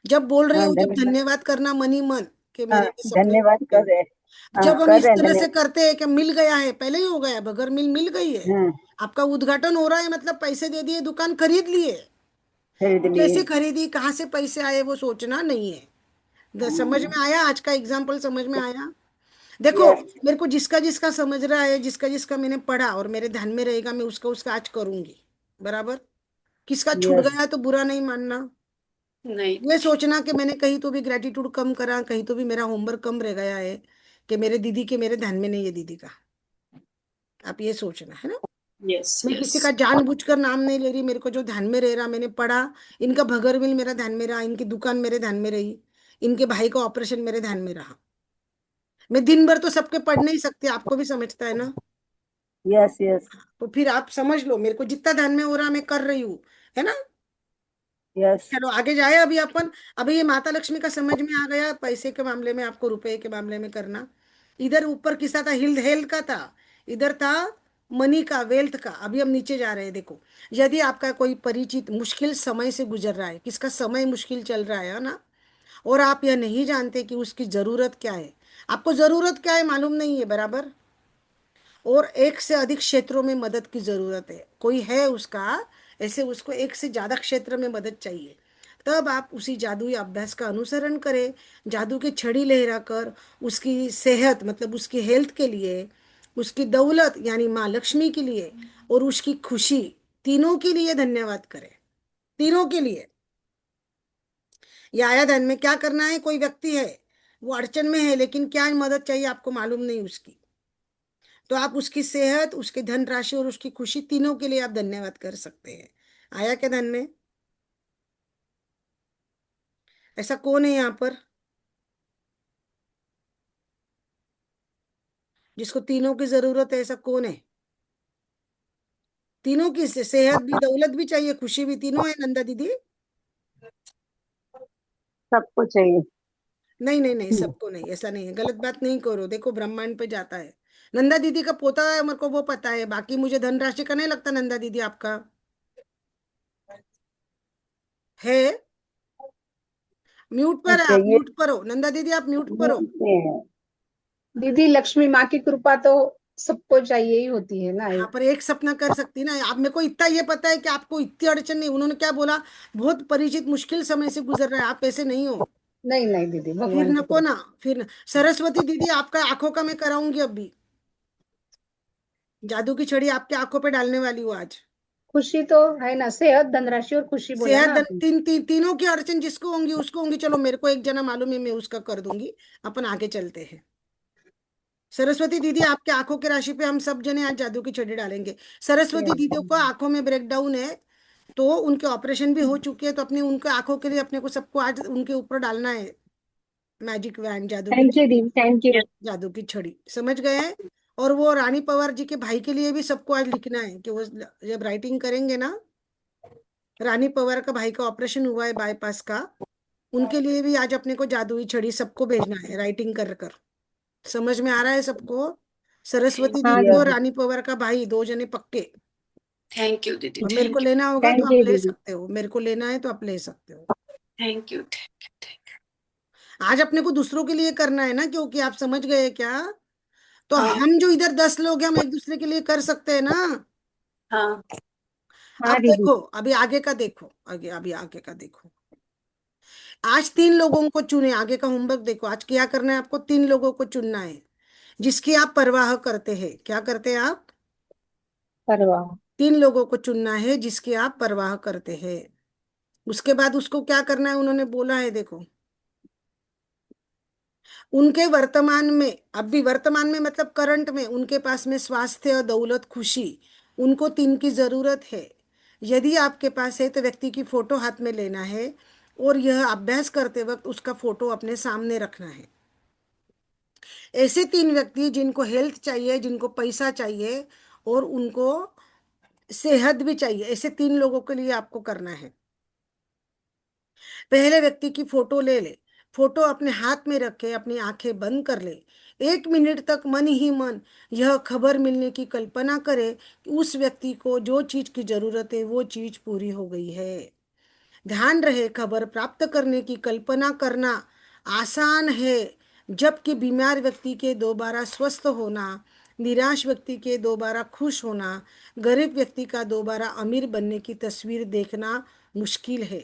Speaker 1: जब बोल रही
Speaker 2: हाँ
Speaker 1: हूँ, जब
Speaker 2: धन्यवाद।
Speaker 1: धन्यवाद करना मनी मन, कि
Speaker 2: हाँ
Speaker 1: मेरे ये सपने
Speaker 2: धन्यवाद
Speaker 1: पूरे
Speaker 2: कर
Speaker 1: हुए।
Speaker 2: रहे हैं। हाँ
Speaker 1: जब हम
Speaker 2: कर
Speaker 1: इस
Speaker 2: रहे हैं
Speaker 1: तरह से
Speaker 2: धन्यवाद।
Speaker 1: करते हैं कि मिल गया है, पहले ही हो गया, बगर मिल मिल गई है,
Speaker 2: हाँ
Speaker 1: आपका उद्घाटन हो रहा है, मतलब पैसे दे दिए, दुकान खरीद लिए।
Speaker 2: खरीद लिए।
Speaker 1: कैसे खरीदी, कहाँ से पैसे आए, वो सोचना नहीं है। समझ में आया? आज का एग्जाम्पल समझ में आया? देखो,
Speaker 2: यस।
Speaker 1: मेरे को जिसका जिसका समझ रहा है, जिसका जिसका मैंने पढ़ा और मेरे ध्यान में रहेगा, मैं उसका उसका आज करूंगी, बराबर। किसका छूट
Speaker 2: यस।
Speaker 1: गया तो बुरा नहीं मानना,
Speaker 4: नहीं,
Speaker 1: ये सोचना कि मैंने कहीं तो भी ग्रेटिट्यूड कम करा, कहीं तो भी मेरा होमवर्क कम रह गया है, कि मेरे दीदी के मेरे ध्यान में नहीं है दीदी का। आप ये सोचना है ना।
Speaker 4: yes,
Speaker 1: मैं किसी का
Speaker 4: yes.
Speaker 1: जानबूझकर नाम नहीं ले रही, मेरे को जो ध्यान में रह रहा मैंने पढ़ा। इनका भगरबिल मेरा ध्यान में रहा, इनकी दुकान मेरे ध्यान में रही, इनके भाई का ऑपरेशन मेरे ध्यान में रहा। मैं दिन भर तो सबके पढ़ नहीं सकती, आपको भी समझता है ना।
Speaker 2: यस यस
Speaker 1: तो फिर आप समझ लो, मेरे को जितना ध्यान में हो रहा मैं कर रही हूँ, है ना।
Speaker 2: यस।
Speaker 1: चलो आगे जाए अभी अपन। अभी ये माता लक्ष्मी का समझ में आ गया, पैसे के मामले में आपको रुपए के मामले में करना। इधर ऊपर किसका था, हिल हेल्थ का था। इधर था मनी का, वेल्थ का। अभी हम नीचे जा रहे हैं, देखो। यदि आपका कोई परिचित मुश्किल समय से गुजर रहा है, किसका समय मुश्किल चल रहा है ना, और आप यह नहीं जानते कि उसकी जरूरत क्या है, आपको जरूरत क्या है मालूम नहीं है बराबर, और एक से अधिक क्षेत्रों में मदद की जरूरत है, कोई है उसका, ऐसे उसको एक से ज्यादा क्षेत्र में मदद चाहिए, तब आप उसी जादुई अभ्यास का अनुसरण करें। जादू की छड़ी लहरा कर उसकी सेहत मतलब उसकी हेल्थ के लिए, उसकी दौलत यानी माँ लक्ष्मी के लिए, और उसकी खुशी, तीनों के लिए धन्यवाद करें। तीनों के लिए। ये आया ध्यान में, क्या करना है, कोई व्यक्ति है वो अड़चन में है, लेकिन क्या मदद चाहिए आपको मालूम नहीं उसकी, तो आप उसकी सेहत, उसकी धनराशि और उसकी खुशी, तीनों के लिए आप धन्यवाद कर सकते हैं। आया क्या ध्यान में। ऐसा कौन है यहाँ पर जिसको तीनों की जरूरत है, ऐसा कौन है। तीनों की सेहत भी, दौलत भी चाहिए, खुशी भी, तीनों है नंदा दीदी।
Speaker 2: सबको चाहिए।
Speaker 1: नहीं नहीं नहीं, सबको नहीं, ऐसा नहीं है, गलत बात नहीं करो, देखो ब्रह्मांड पे जाता है। नंदा दीदी का पोता है, मेरे को वो पता है, बाकी मुझे धनराशि का नहीं लगता नंदा दीदी आपका है। म्यूट पर है
Speaker 2: अच्छा
Speaker 1: आप,
Speaker 2: ये
Speaker 1: म्यूट पर हो नंदा दीदी, आप म्यूट पर हो।
Speaker 3: दीदी लक्ष्मी माँ की कृपा तो सबको चाहिए ही होती है ना।
Speaker 1: हाँ, पर एक सपना कर सकती ना आप, मेरे को इतना ये पता है कि आपको इतनी अड़चन नहीं, उन्होंने क्या बोला, बहुत परिचित मुश्किल समय से गुजर रहा है, आप ऐसे नहीं हो।
Speaker 3: नहीं नहीं दीदी,
Speaker 1: फिर
Speaker 3: भगवान की
Speaker 1: नको
Speaker 3: कृपा।
Speaker 1: ना, फिर सरस्वती दीदी आपका आंखों का मैं कराऊंगी अभी, जादू की छड़ी आपके आंखों पे डालने वाली हूँ आज।
Speaker 3: खुशी तो है ना, सेहत धनराशि और खुशी बोला
Speaker 1: सेहत
Speaker 3: ना आपने।
Speaker 1: तीनों की अड़चन जिसको होंगी उसको होंगी, चलो मेरे को एक जना मालूम है, मैं उसका कर दूंगी। अपन आगे चलते हैं। सरस्वती दीदी आपके आंखों की राशि पे हम सब जने आज जादू की छड़ी डालेंगे। सरस्वती दीदी को आंखों में ब्रेकडाउन है, तो उनके ऑपरेशन भी हो चुके हैं, तो अपने उनके आंखों के लिए अपने को सबको आज उनके ऊपर डालना है मैजिक वैन, जादू की
Speaker 2: थैंक यू दीदी, थैंक यू।
Speaker 1: जादू की छड़ी, समझ गए हैं। और वो रानी पवार जी के भाई के लिए भी सबको आज लिखना है कि वो जब राइटिंग करेंगे ना, रानी पवार का भाई का ऑपरेशन हुआ है बाईपास का, उनके लिए भी आज अपने को जादुई छड़ी सबको भेजना है राइटिंग कर कर। समझ में आ रहा है सबको। सरस्वती
Speaker 2: हाँ
Speaker 1: दीदी और
Speaker 2: दीदी।
Speaker 1: रानी पवार का भाई, दो जने पक्के।
Speaker 4: थैंक यू दीदी,
Speaker 1: और मेरे को
Speaker 4: थैंक यू,
Speaker 1: लेना होगा तो
Speaker 2: थैंक
Speaker 1: आप
Speaker 2: यू
Speaker 1: ले
Speaker 2: दीदी।
Speaker 1: सकते हो, मेरे को लेना है तो आप ले सकते हो।
Speaker 4: Thank you, thank you.
Speaker 1: आज अपने को दूसरों के लिए करना है ना, क्योंकि आप समझ गए क्या, तो
Speaker 4: हाँ
Speaker 1: हम जो इधर 10 लोग हैं हम एक दूसरे के लिए कर सकते हैं ना।
Speaker 4: हाँ
Speaker 2: हाँ
Speaker 1: अब
Speaker 2: दीदी।
Speaker 1: देखो, अभी आगे का देखो, आगे अभी आगे का देखो। आज 3 लोगों को चुने, आगे का होमवर्क देखो, आज क्या करना है आपको, 3 लोगों को चुनना है जिसकी आप परवाह करते हैं। क्या करते हैं आप,
Speaker 2: परवाह।
Speaker 1: 3 लोगों को चुनना है जिसकी आप परवाह करते हैं। उसके बाद उसको क्या करना है उन्होंने बोला है, देखो। उनके वर्तमान में, अभी वर्तमान में मतलब करंट में, उनके पास में स्वास्थ्य, दौलत, खुशी, उनको 3 की जरूरत है। यदि आपके पास है तो व्यक्ति की फोटो हाथ में लेना है, और यह अभ्यास करते वक्त उसका फोटो अपने सामने रखना है। ऐसे 3 व्यक्ति जिनको हेल्थ चाहिए, जिनको पैसा चाहिए, और उनको सेहत भी चाहिए, ऐसे 3 लोगों के लिए आपको करना है। पहले व्यक्ति की फोटो ले ले, फोटो अपने हाथ में रखे, अपनी आंखें बंद कर ले, 1 मिनट तक मन ही मन यह खबर मिलने की कल्पना करे कि उस व्यक्ति को जो चीज की जरूरत है वो चीज पूरी हो गई है। ध्यान रहे, खबर प्राप्त करने की कल्पना करना आसान है, जबकि बीमार व्यक्ति के दोबारा स्वस्थ होना, निराश व्यक्ति के दोबारा खुश होना, गरीब व्यक्ति का दोबारा अमीर बनने की तस्वीर देखना मुश्किल है।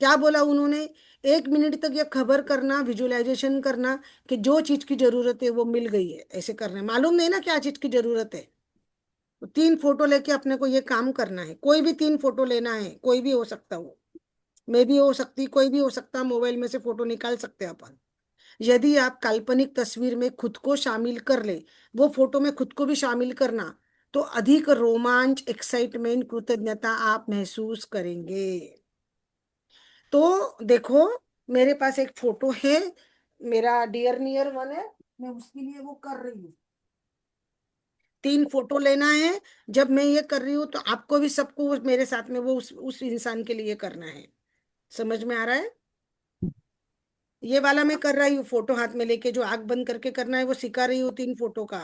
Speaker 1: क्या बोला उन्होंने, 1 मिनट तक यह खबर करना, विजुअलाइजेशन करना कि जो चीज की जरूरत है वो मिल गई है, ऐसे करना है, मालूम नहीं ना क्या चीज की जरूरत है। तो 3 फोटो लेके अपने को ये काम करना है, कोई भी 3 फोटो लेना है, कोई भी हो सकता हो, मैं भी हो सकती, कोई भी हो सकता, मोबाइल में से फोटो निकाल सकते हैं अपन। यदि आप काल्पनिक तस्वीर में खुद को शामिल कर ले, वो फोटो में खुद को भी शामिल करना, तो अधिक रोमांच, एक्साइटमेंट, कृतज्ञता आप महसूस करेंगे। तो देखो, मेरे पास एक फोटो है, मेरा डियर नियर वन है, मैं उसके लिए वो कर रही हूँ। 3 फोटो लेना है। जब मैं ये कर रही हूँ तो आपको भी, सबको मेरे साथ में वो उस इंसान के लिए करना है। समझ में आ रहा है? ये वाला मैं कर रही हूँ, फोटो हाथ में लेके जो आंख बंद करके करना है वो सिखा रही हूँ 3 फोटो का।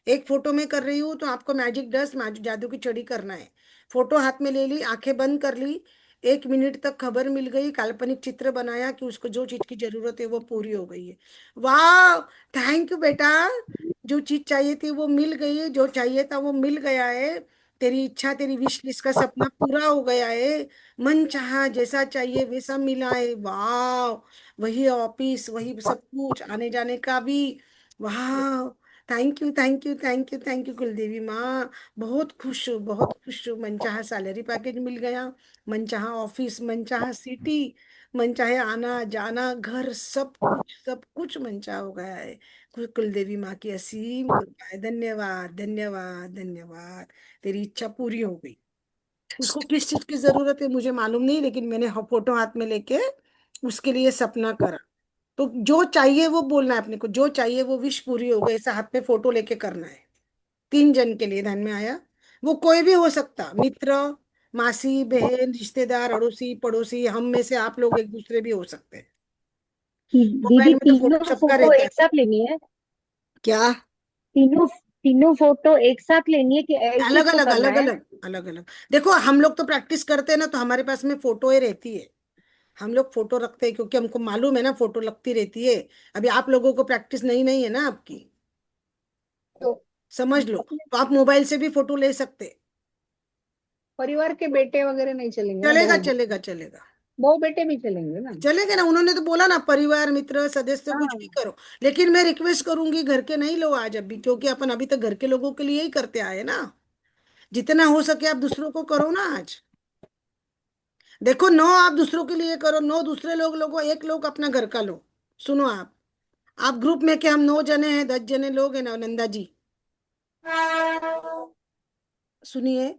Speaker 1: एक फोटो में कर रही हूँ तो आपको मैजिक डस्ट जादू की छड़ी करना है। फोटो हाथ में ले ली, आंखें बंद कर ली, 1 मिनट तक खबर मिल गई, काल्पनिक चित्र बनाया कि उसको जो चीज की जरूरत है वो पूरी हो गई है। वाह, थैंक यू बेटा। जो चीज चाहिए थी वो मिल गई है, जो चाहिए था वो मिल गया है। तेरी इच्छा, तेरी विश लिस्ट का सपना पूरा हो गया है। मन चाहा जैसा चाहिए वैसा मिला है। वाह, वही ऑफिस, वही सब कुछ, आने जाने का भी। वाह, thank you thank you thank you thank you कुलदेवी माँ। बहुत खुश हूँ, बहुत खुश हूँ। मनचाहा सैलरी पैकेज मिल गया, मनचाहा ऑफिस, मनचाहा सिटी, मनचाहे आना जाना, घर, सब कुछ मनचाहा हो गया है। कुलदेवी माँ की असीम कृपा है। धन्यवाद धन्यवाद धन्यवाद। तेरी इच्छा पूरी हो गई। उसको किस चीज की जरूरत है मुझे मालूम नहीं, लेकिन मैंने फोटो हाथ में लेके उसके लिए सपना करा। तो जो चाहिए वो बोलना है अपने को, जो चाहिए वो विश पूरी हो गई, ऐसा हाथ में फोटो लेके करना है। 3 जन के लिए ध्यान में आया? वो कोई भी हो सकता, मित्र, मासी, बहन, रिश्तेदार, अड़ोसी, पड़ोसी, हम में से आप लोग एक दूसरे भी हो सकते हैं। मोबाइल
Speaker 2: दीदी
Speaker 1: में तो फोटो
Speaker 2: तीनों
Speaker 1: सबका
Speaker 2: फोटो
Speaker 1: रहता है।
Speaker 2: एक साथ लेनी है?
Speaker 1: क्या?
Speaker 2: तीनों तीनों फोटो एक साथ लेनी है कि एक
Speaker 1: अलग
Speaker 2: एक को
Speaker 1: अलग
Speaker 2: करना
Speaker 1: अलग
Speaker 2: है?
Speaker 1: अलग अलग अलग। देखो हम लोग तो प्रैक्टिस करते हैं ना, तो हमारे पास में फोटो ही रहती है। हम लोग फोटो रखते हैं क्योंकि हमको मालूम है ना फोटो लगती रहती है। अभी आप लोगों को प्रैक्टिस नहीं नहीं है ना आपकी,
Speaker 2: तो
Speaker 1: समझ लो।
Speaker 2: अपने
Speaker 1: तो आप मोबाइल से भी फोटो ले सकते।
Speaker 3: परिवार के बेटे वगैरह नहीं चलेंगे ना?
Speaker 1: चलेगा
Speaker 3: बहू
Speaker 1: चलेगा चलेगा।
Speaker 3: बहू बेटे भी चलेंगे ना?
Speaker 1: चलेगा ना, उन्होंने तो बोला ना, परिवार, मित्र, सदस्य, कुछ भी
Speaker 2: हाँ,
Speaker 1: करो। लेकिन मैं रिक्वेस्ट करूंगी घर के नहीं लो आज अभी, क्योंकि अपन अभी तक घर के लोगों के लिए ही करते आए ना। जितना हो सके आप दूसरों को करो ना आज। देखो, 9 आप दूसरों के लिए करो, 9 दूसरे लोगों, एक लोग अपना घर का लो। सुनो आप ग्रुप में, कि हम 9 जने हैं, 10 जने लोग हैं ना नंदा जी, सुनिए।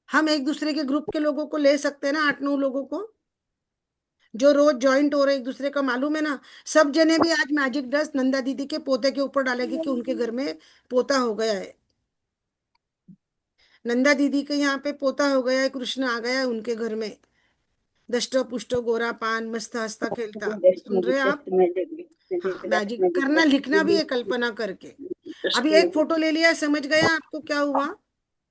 Speaker 1: हम एक दूसरे के ग्रुप के लोगों को ले सकते हैं ना, 8 9 लोगों को, जो रोज ज्वाइंट हो रहे हैं एक दूसरे का, मालूम है ना। सब जने भी आज मैजिक डस्ट नंदा दीदी के पोते के ऊपर डालेंगे कि उनके घर में पोता हो गया है। नंदा दीदी के यहाँ पे पोता हो गया है, कृष्ण आ गया है उनके घर में। दष्ट पुष्ट गोरा पान, मस्त हंसता खेलता।
Speaker 2: जस्ट
Speaker 1: सुन रहे हैं आप? हाँ, मैजिक करना, लिखना भी है कल्पना करके। अभी एक फोटो ले लिया, समझ गया आपको क्या हुआ?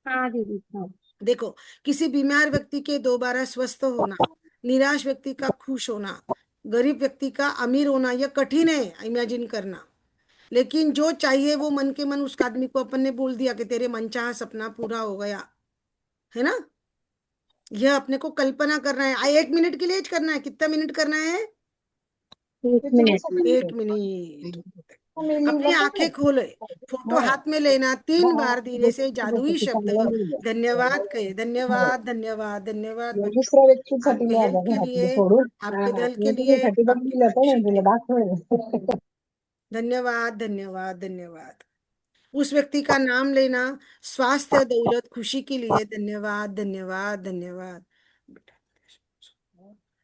Speaker 2: हाँ दीदी, हाँ।
Speaker 1: देखो, किसी बीमार व्यक्ति के दोबारा स्वस्थ होना, निराश व्यक्ति का खुश होना, गरीब व्यक्ति का अमीर होना, यह कठिन है इमेजिन करना। लेकिन जो चाहिए वो मन के मन उस आदमी को अपन ने बोल दिया कि तेरे मनचाहा सपना पूरा हो गया, है ना। यह अपने को कल्पना करना है। 1 मिनट के लिए करना है। कितना मिनट करना है?
Speaker 2: एक मिनट।
Speaker 1: 1 मिनट। अपनी आंखें खोले, फोटो हाथ में लेना, 3 बार धीरे से जादुई शब्द धन्यवाद कहे। धन्यवाद धन्यवाद धन्यवाद बच्चों,
Speaker 2: दुसऱ्या व्यक्तीसाठी
Speaker 1: आपके
Speaker 2: मी
Speaker 1: हेल्थ के
Speaker 2: आता
Speaker 1: लिए,
Speaker 2: सोडून
Speaker 1: आपके दल के लिए,
Speaker 2: तुझ्यासाठी पण
Speaker 1: आपके
Speaker 2: दिलं होतं
Speaker 1: भविष्य
Speaker 2: मी
Speaker 1: के
Speaker 2: तुला
Speaker 1: लिए।
Speaker 2: दाखवलं.
Speaker 1: धन्यवाद धन्यवाद धन्यवाद। उस व्यक्ति का नाम लेना, स्वास्थ्य, दौलत, खुशी के लिए धन्यवाद धन्यवाद धन्यवाद।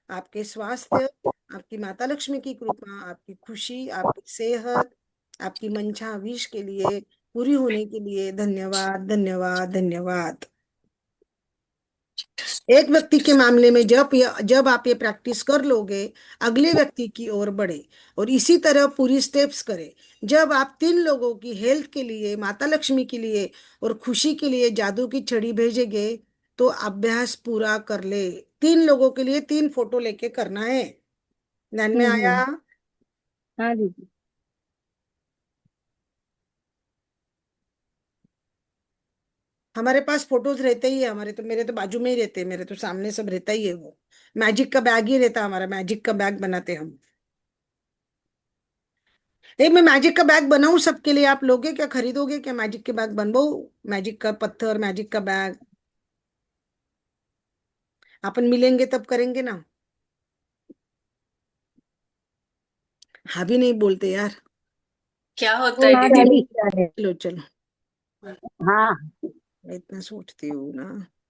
Speaker 1: आपके स्वास्थ्य, आपकी माता लक्ष्मी की कृपा, आपकी खुशी, आपकी सेहत, आपकी मंशा विश के लिए पूरी होने के लिए धन्यवाद धन्यवाद धन्यवाद। एक व्यक्ति के मामले में जब आप ये प्रैक्टिस कर लोगे, अगले व्यक्ति की ओर बढ़े और इसी तरह पूरी स्टेप्स करें। जब आप 3 लोगों की हेल्थ के लिए, माता लक्ष्मी के लिए और खुशी के लिए जादू की छड़ी भेजेंगे, तो अभ्यास पूरा कर ले। 3 लोगों के लिए 3 फोटो लेके करना है। ध्यान में आया?
Speaker 2: हम्म. हाँ दीदी.
Speaker 1: हमारे पास फोटोज रहते ही है, हमारे तो, मेरे तो बाजू में ही रहते हैं, मेरे तो सामने सब रहता ही है। वो मैजिक का बैग ही रहता है हमारा, मैजिक का बैग बनाते हम। मैं मैजिक का बैग बनाऊं सबके लिए, आप लोगे क्या? खरीदोगे क्या मैजिक के बैग बनवाओ? मैजिक का पत्थर, मैजिक का बैग, अपन मिलेंगे तब करेंगे ना। हाँ भी नहीं बोलते यार।
Speaker 4: क्या होता है
Speaker 2: हाँ
Speaker 4: दीदी?
Speaker 2: दीदी.
Speaker 1: चलो चलो,
Speaker 2: हाँ
Speaker 1: मैं इतना सोचती हूँ ना।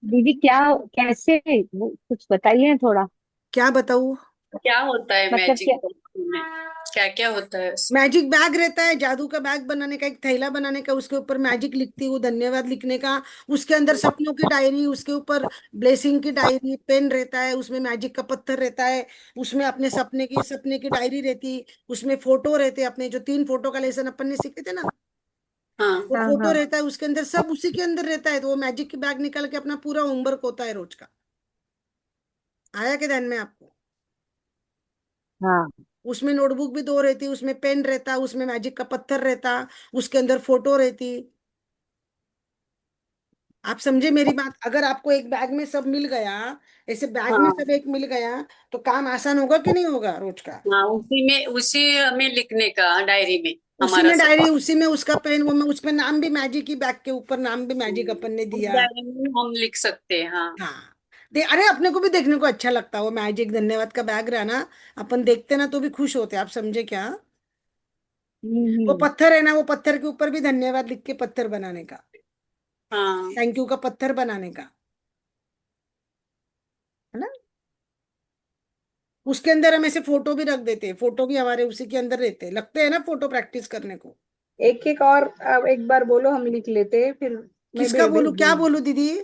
Speaker 2: दीदी, क्या कैसे वो कुछ बताइए थोड़ा.
Speaker 1: क्या बताऊँ?
Speaker 4: क्या होता है
Speaker 2: मतलब
Speaker 4: मैजिक
Speaker 2: क्या?
Speaker 4: बॉक्स में? क्या क्या होता है उसमें?
Speaker 1: मैजिक बैग रहता है, जादू का बैग बनाने का, एक थैला बनाने का, उसके ऊपर मैजिक लिखती हूँ, धन्यवाद लिखने का। उसके अंदर सपनों की डायरी, उसके ऊपर ब्लेसिंग की डायरी, पेन रहता है, उसमें मैजिक का पत्थर रहता है, उसमें अपने सपने की डायरी रहती, उसमें फोटो रहते, अपने जो 3 फोटो का लेसन अपन ने सीखे थे ना,
Speaker 4: हाँ।
Speaker 1: वो
Speaker 2: हाँ
Speaker 1: फोटो
Speaker 2: हाँ
Speaker 1: रहता है उसके अंदर, सब उसी के अंदर रहता है। तो वो मैजिक की बैग निकाल के अपना पूरा होमवर्क होता है रोज का। आया के ध्यान में आपको?
Speaker 2: हाँ
Speaker 1: उसमें नोटबुक भी 2 रहती, उसमें पेन रहता, उसमें मैजिक का पत्थर रहता, उसके अंदर फोटो रहती। आप समझे मेरी बात? अगर आपको एक बैग में सब मिल गया, ऐसे बैग में
Speaker 4: हाँ।
Speaker 1: सब एक मिल गया, तो काम आसान होगा कि नहीं होगा रोज का?
Speaker 4: हाँ, उसी में लिखने का डायरी में
Speaker 1: उसी
Speaker 4: हमारा
Speaker 1: में
Speaker 4: सब।
Speaker 1: डायरी, उसी में उसका पेन, वो में उसमें नाम भी मैजिक की, बैग के ऊपर नाम भी मैजिक अपन ने
Speaker 4: उस
Speaker 1: दिया।
Speaker 4: डायरी में हम लिख सकते हैं, हाँ।
Speaker 1: हाँ। अरे अपने को भी देखने को अच्छा लगता है वो मैजिक धन्यवाद का बैग रहा ना, अपन देखते ना तो भी खुश होते। आप समझे क्या? वो
Speaker 2: हम्म।
Speaker 1: पत्थर है ना, वो पत्थर के ऊपर भी धन्यवाद लिख के पत्थर बनाने का,
Speaker 4: हाँ।
Speaker 1: थैंक यू का पत्थर बनाने का, है ना। उसके अंदर हम ऐसे फोटो भी रख देते हैं, फोटो भी हमारे उसी के अंदर रहते हैं, लगते हैं ना फोटो प्रैक्टिस करने को।
Speaker 3: एक एक और अब एक बार बोलो, हम लिख लेते हैं, फिर मैं
Speaker 1: किसका
Speaker 3: भेज
Speaker 1: बोलूं, क्या
Speaker 3: दूंगी।
Speaker 1: बोलूं दीदी?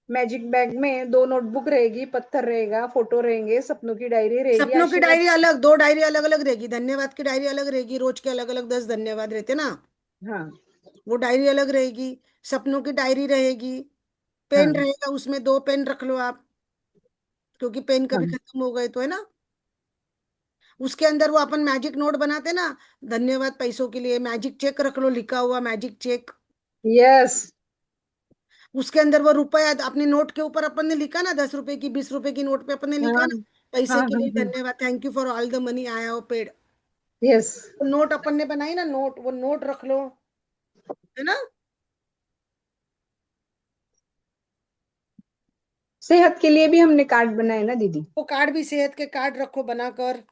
Speaker 3: मैजिक बैग में 2 नोटबुक रहेगी, पत्थर रहेगा, फोटो रहेंगे, सपनों की डायरी रहेगी,
Speaker 1: सपनों की
Speaker 3: आशीर्वाद।
Speaker 1: डायरी अलग, 2 डायरी अलग अलग रहेगी, धन्यवाद की डायरी अलग रहेगी, रोज के अलग अलग 10 धन्यवाद रहते ना,
Speaker 3: हाँ
Speaker 1: वो डायरी अलग रहेगी। सपनों की डायरी रहेगी, पेन
Speaker 3: हाँ
Speaker 1: रहेगा, उसमें 2 पेन रख लो आप, क्योंकि पेन कभी
Speaker 3: हाँ।
Speaker 1: खत्म हो गए तो, है ना। उसके अंदर वो अपन मैजिक नोट बनाते ना, धन्यवाद पैसों के लिए, मैजिक चेक रख लो, लिखा हुआ मैजिक चेक।
Speaker 3: यस।
Speaker 1: उसके अंदर वो रुपया अपने नोट के ऊपर अपन ने लिखा ना, 10 रुपए की, 20 रुपए की नोट पे अपन ने
Speaker 3: हाँ
Speaker 1: लिखा ना,
Speaker 3: हाँ
Speaker 1: पैसे के
Speaker 3: हाँ
Speaker 1: लिए
Speaker 3: हाँ।
Speaker 1: धन्यवाद, thank you for all the money I have paid.
Speaker 3: Yes.
Speaker 1: वो नोट अपन ने बनाई ना, नोट, वो नोट रख लो, है ना।
Speaker 3: सेहत के लिए भी हमने कार्ड बनाए ना दीदी।
Speaker 1: वो कार्ड भी, सेहत के कार्ड रखो बनाकर,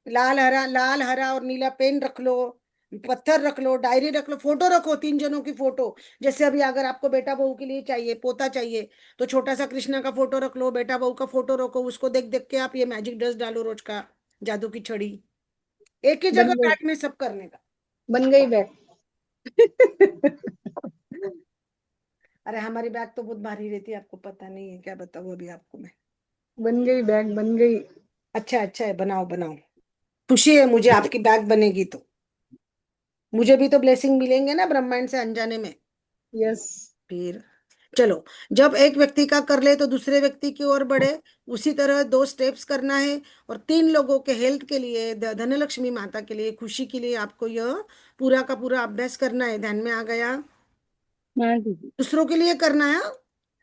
Speaker 1: लाल हरा और नीला पेन रख लो, पत्थर रख लो, डायरी रख लो, फोटो रखो, 3 जनों की फोटो। जैसे अभी अगर आपको बेटा बहू के लिए चाहिए, पोता चाहिए, तो छोटा सा कृष्णा का फोटो रख लो, बेटा बहू का फोटो रखो, उसको देख देख के आप ये मैजिक डस्ट डालो रोज का, जादू की छड़ी, एक ही
Speaker 3: बन
Speaker 1: जगह
Speaker 3: गई,
Speaker 1: बैग में सब करने का।
Speaker 3: बन गई बैग।
Speaker 1: अरे हमारी बैग तो बहुत भारी रहती है, आपको पता नहीं है, क्या बताऊँ अभी आपको मैं।
Speaker 3: बन गई बैग, बन गई।
Speaker 1: अच्छा अच्छा है, बनाओ बनाओ, खुशी है मुझे आपकी बैग बनेगी तो, मुझे भी तो ब्लेसिंग मिलेंगे ना ब्रह्मांड से अनजाने में।
Speaker 3: यस।
Speaker 1: फिर चलो, जब एक व्यक्ति का कर ले तो दूसरे व्यक्ति की ओर बढ़े, उसी तरह 2 स्टेप्स करना है। और 3 लोगों के हेल्थ के लिए, धनलक्ष्मी माता के लिए, खुशी के लिए आपको यह पूरा का पूरा अभ्यास करना है। ध्यान में आ गया?
Speaker 2: हाँ दीदी।
Speaker 1: दूसरों के लिए करना है,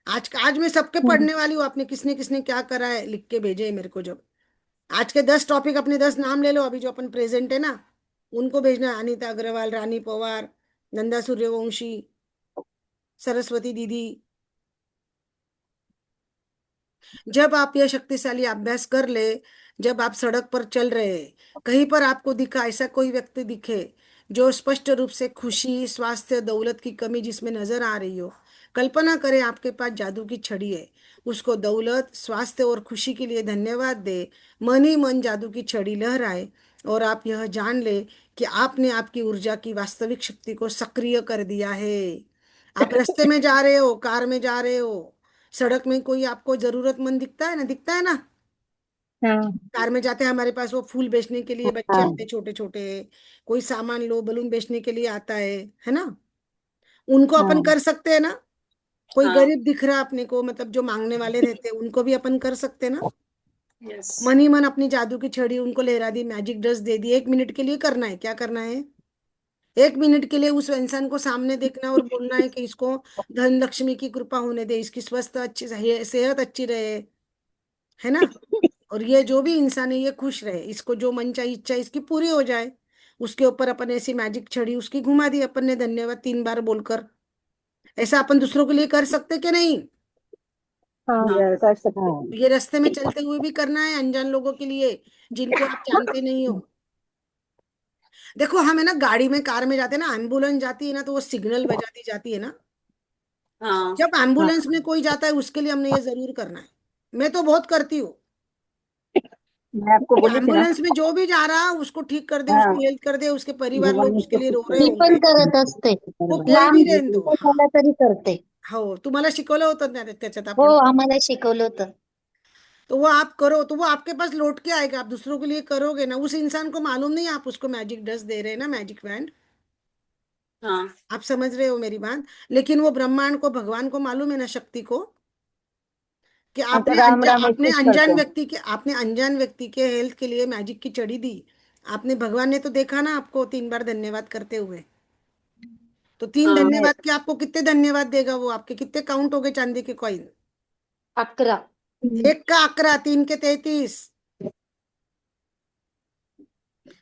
Speaker 1: हाँ? आज मैं सबके
Speaker 2: हम्म।
Speaker 1: पढ़ने वाली हूँ, आपने किसने किसने क्या करा है लिख के भेजे है मेरे को। जब आज के 10 टॉपिक, अपने 10 नाम ले लो अभी जो अपन प्रेजेंट है ना, उनको भेजना है। अनीता अग्रवाल, रानी पवार, नंदा सूर्यवंशी, सरस्वती दीदी। जब आप यह शक्तिशाली अभ्यास कर ले, जब आप सड़क पर चल रहे हैं, कहीं पर आपको दिखा, ऐसा कोई व्यक्ति दिखे जो स्पष्ट रूप से खुशी, स्वास्थ्य, दौलत की कमी जिसमें नजर आ रही हो, कल्पना करें आपके पास जादू की छड़ी है, उसको दौलत, स्वास्थ्य और खुशी के लिए धन्यवाद दे, मन ही मन जादू की छड़ी लहराए, और आप यह जान ले कि आपने आपकी ऊर्जा की वास्तविक शक्ति को सक्रिय कर दिया है। आप रास्ते में जा रहे हो, कार में जा रहे हो, सड़क में कोई आपको जरूरतमंद दिखता है ना, दिखता है ना,
Speaker 2: हाँ
Speaker 1: कार में जाते हैं, हमारे पास वो फूल बेचने के लिए बच्चे
Speaker 2: हाँ
Speaker 1: आते हैं छोटे छोटे, कोई सामान लो, बलून बेचने के लिए आता है ना, उनको अपन
Speaker 2: हाँ
Speaker 1: कर सकते हैं ना। कोई
Speaker 4: हाँ।
Speaker 1: गरीब दिख रहा है अपने को, मतलब जो मांगने वाले रहते हैं, उनको भी अपन कर सकते हैं ना।
Speaker 4: यस।
Speaker 1: मन ही मन अपनी जादू की छड़ी उनको लहरा दी, मैजिक डस्ट दे दी, 1 मिनट के लिए करना है, क्या करना है, 1 मिनट के लिए उस इंसान को सामने देखना और बोलना है कि इसको धन लक्ष्मी की कृपा होने दे, इसकी स्वस्थ अच्छी, सेहत अच्छी रहे, है ना। और ये जो भी इंसान है ये खुश रहे, इसको जो मन चाहिए, इच्छा इसकी पूरी हो जाए। उसके ऊपर अपन ऐसी मैजिक छड़ी उसकी घुमा दी अपन ने, धन्यवाद 3 बार बोलकर। ऐसा अपन दूसरों के लिए कर सकते कि नहीं?
Speaker 2: हाँ
Speaker 4: हाँ।
Speaker 2: यार, कर सकते हैं।
Speaker 1: ये रास्ते में चलते हुए भी करना है, अनजान लोगों के लिए जिनको आप जानते नहीं हो। देखो हम है ना, गाड़ी में, कार में जाते हैं ना, एम्बुलेंस जाती है ना, तो वो सिग्नल बजाती जाती है ना।
Speaker 4: हाँ।
Speaker 1: जब एम्बुलेंस
Speaker 2: हाँ
Speaker 1: में कोई जाता है उसके लिए हमने ये जरूर करना है। मैं तो बहुत करती हूँ।
Speaker 2: मैं आपको
Speaker 1: कि
Speaker 2: बोली थी ना।
Speaker 1: एम्बुलेंस में जो भी जा रहा उसको ठीक कर दे,
Speaker 2: हाँ,
Speaker 1: उसकी हेल्प कर दे, उसके परिवार लोग
Speaker 2: भगवान
Speaker 1: उसके
Speaker 2: उसको
Speaker 1: लिए
Speaker 2: ठीक
Speaker 1: रो रहे
Speaker 2: करे।
Speaker 5: मी पण
Speaker 1: होंगे।
Speaker 5: करत असते.
Speaker 1: वो
Speaker 2: बरोबर.
Speaker 1: कोई भी
Speaker 5: लांब
Speaker 1: रेन दो, हाँ.
Speaker 5: झाला तरी करते.
Speaker 1: हो, तुम्हाला शिकवलं होतं ना त्याच्यात
Speaker 5: हो,
Speaker 1: आपण.
Speaker 5: आम्हाला शिकवलं होतं.
Speaker 1: तो वो आप करो तो वो आपके पास लौट के आएगा, आप दूसरों के लिए करोगे ना, उस इंसान को मालूम नहीं आप उसको मैजिक डस्ट दे रहे हैं ना, मैजिक वैंड.
Speaker 4: हाँ
Speaker 1: आप समझ रहे हो मेरी बात. लेकिन वो ब्रह्मांड को, भगवान को मालूम है ना, शक्ति को, कि
Speaker 2: आता राम राम ऐसे करते हैं.
Speaker 1: आपने अनजान व्यक्ति के हेल्थ के लिए मैजिक की चढ़ी दी. आपने, भगवान ने तो देखा ना आपको 3 बार धन्यवाद करते हुए. तो 3
Speaker 4: हाँ
Speaker 2: मैं
Speaker 1: धन्यवाद के आपको कितने धन्यवाद देगा वो, आपके कितने काउंट हो गए चांदी के कॉइन.
Speaker 5: 11.
Speaker 1: 1 का 11, 3 के 33.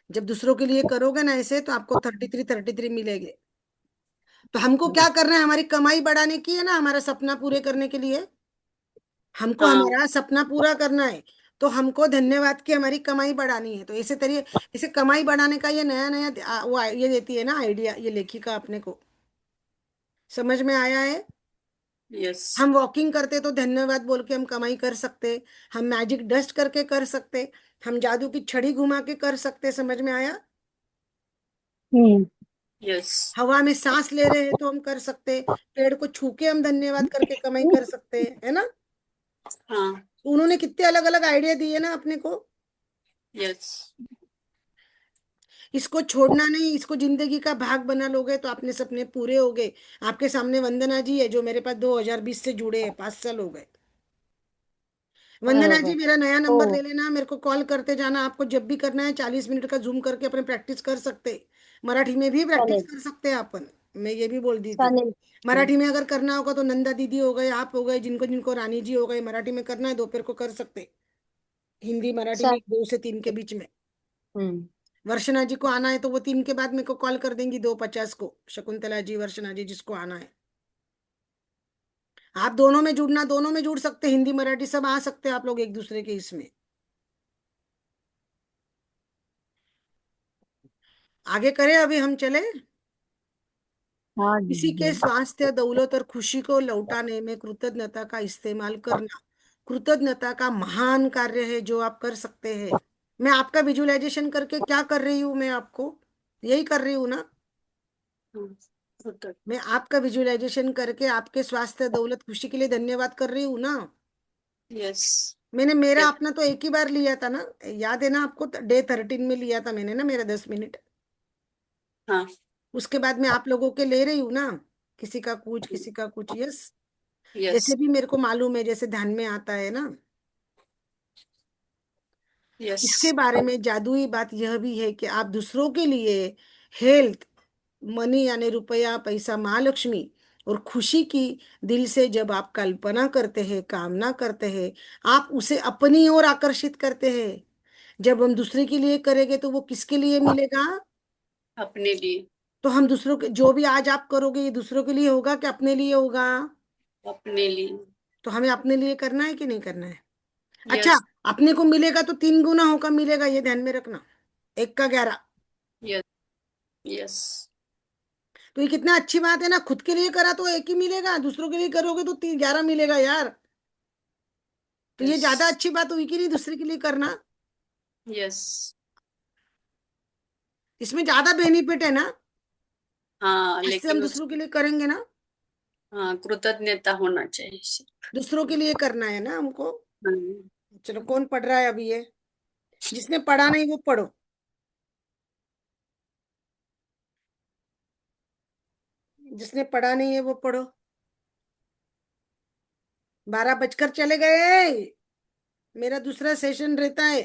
Speaker 1: जब दूसरों के लिए करोगे ना ऐसे, तो आपको 33 मिलेंगे. तो हमको क्या करना है, हमारी कमाई बढ़ाने की है ना, हमारा सपना पूरे करने के लिए. हमको
Speaker 4: हाँ
Speaker 1: हमारा सपना पूरा करना है. तो हमको धन्यवाद की हमारी कमाई बढ़ानी है. तो इसे कमाई बढ़ाने का ये नया नया ये देती है ना आइडिया, ये लेखिका अपने को. समझ में आया है.
Speaker 4: यस
Speaker 1: हम वॉकिंग करते तो धन्यवाद बोल के हम कमाई कर सकते. हम मैजिक डस्ट करके कर सकते. हम जादू की छड़ी घुमा के कर सकते. समझ में आया.
Speaker 5: हम्म.
Speaker 4: यस
Speaker 1: हवा में सांस ले रहे हैं तो हम कर सकते. पेड़ को छू के हम धन्यवाद करके कमाई कर सकते, है ना.
Speaker 4: हाँ
Speaker 1: उन्होंने कितने अलग अलग आइडिया दिए ना अपने को.
Speaker 4: यस
Speaker 1: इसको छोड़ना नहीं, इसको जिंदगी का भाग बना लोगे तो अपने सपने पूरे हो गए. आपके सामने वंदना जी है जो मेरे पास 2020 से जुड़े हैं, 5 साल हो गए. वंदना जी,
Speaker 5: बरोबर.
Speaker 1: मेरा नया
Speaker 5: हो,
Speaker 1: नंबर ले लेना, मेरे को कॉल करते जाना. आपको जब भी करना है 40 मिनट का जूम करके अपने प्रैक्टिस कर सकते. मराठी में भी प्रैक्टिस
Speaker 5: चालेल.
Speaker 1: कर सकते हैं अपन. मैं ये भी बोल दी थी.
Speaker 5: चालेल.
Speaker 1: मराठी में अगर करना होगा तो नंदा दीदी हो गए, आप हो गए, जिनको जिनको रानी जी हो गए, मराठी में करना है दोपहर को कर सकते. हिंदी मराठी में
Speaker 5: चालेल.
Speaker 1: 2 से 3 के बीच में.
Speaker 5: हम्म.
Speaker 1: वर्षना जी को आना है तो वो 3 के बाद मेरे को कॉल कर देंगी 2:50 को. शकुंतला जी, वर्षना जी, जिसको आना है. आप दोनों में जुड़ना, दोनों में जुड़ सकते, हिंदी मराठी सब आ सकते हैं आप लोग एक दूसरे के इसमें. आगे करें, अभी हम चले.
Speaker 5: हाँ
Speaker 1: किसी के
Speaker 5: जी.
Speaker 1: स्वास्थ्य, दौलत और खुशी को लौटाने में कृतज्ञता का इस्तेमाल करना कृतज्ञता का महान कार्य है जो आप कर सकते हैं. मैं आपका विजुअलाइजेशन करके क्या कर रही हूँ, मैं आपको यही कर रही हूँ ना. मैं आपका विजुअलाइजेशन करके आपके स्वास्थ्य, दौलत, खुशी के लिए धन्यवाद कर रही हूँ ना.
Speaker 4: यस
Speaker 1: मैंने मेरा अपना तो एक ही बार लिया था ना, याद है ना आपको, डे 13 में लिया था मैंने ना मेरा 10 मिनट.
Speaker 4: हाँ
Speaker 1: उसके बाद मैं आप लोगों के ले रही हूँ ना. किसी का कुछ, किसी का कुछ. यस.
Speaker 4: यस
Speaker 1: जैसे भी मेरे को मालूम है, जैसे ध्यान में आता है ना.
Speaker 4: यस
Speaker 1: इसके बारे में जादुई बात यह भी है कि आप दूसरों के लिए हेल्थ, मनी यानी रुपया, पैसा, महालक्ष्मी और खुशी की दिल से जब आप कल्पना करते हैं, कामना करते हैं, आप उसे अपनी ओर आकर्षित करते हैं. जब हम दूसरे के लिए करेंगे तो वो किसके लिए मिलेगा.
Speaker 4: अपने लिए
Speaker 1: तो हम दूसरों के, जो भी आज आप करोगे ये दूसरों के लिए होगा कि अपने लिए होगा.
Speaker 4: अपने लिए
Speaker 1: तो हमें अपने लिए करना है कि नहीं करना है. अच्छा.
Speaker 4: यस
Speaker 1: अपने को मिलेगा तो 3 गुना होगा मिलेगा, ये ध्यान में रखना. 1 का 11.
Speaker 4: यस यस
Speaker 1: तो ये कितना अच्छी बात है ना. खुद के लिए करा तो 1 ही मिलेगा, दूसरों के लिए करोगे तो 11 मिलेगा यार. तो ये
Speaker 4: यस
Speaker 1: ज्यादा अच्छी बात हुई कि नहीं, दूसरे के लिए करना.
Speaker 4: यस
Speaker 1: इसमें ज्यादा बेनिफिट है ना.
Speaker 4: हाँ
Speaker 1: ऐसे हम
Speaker 4: लेकिन उस
Speaker 1: दूसरों के लिए करेंगे ना.
Speaker 4: हाँ कृतज्ञता होना चाहिए.
Speaker 1: दूसरों के लिए करना है ना हमको.
Speaker 4: हाँ
Speaker 1: चलो, कौन पढ़ रहा है अभी ये. जिसने पढ़ा नहीं वो पढ़ो. जिसने पढ़ा नहीं है वो पढ़ो. 12 बजकर चले गए. मेरा दूसरा सेशन रहता है.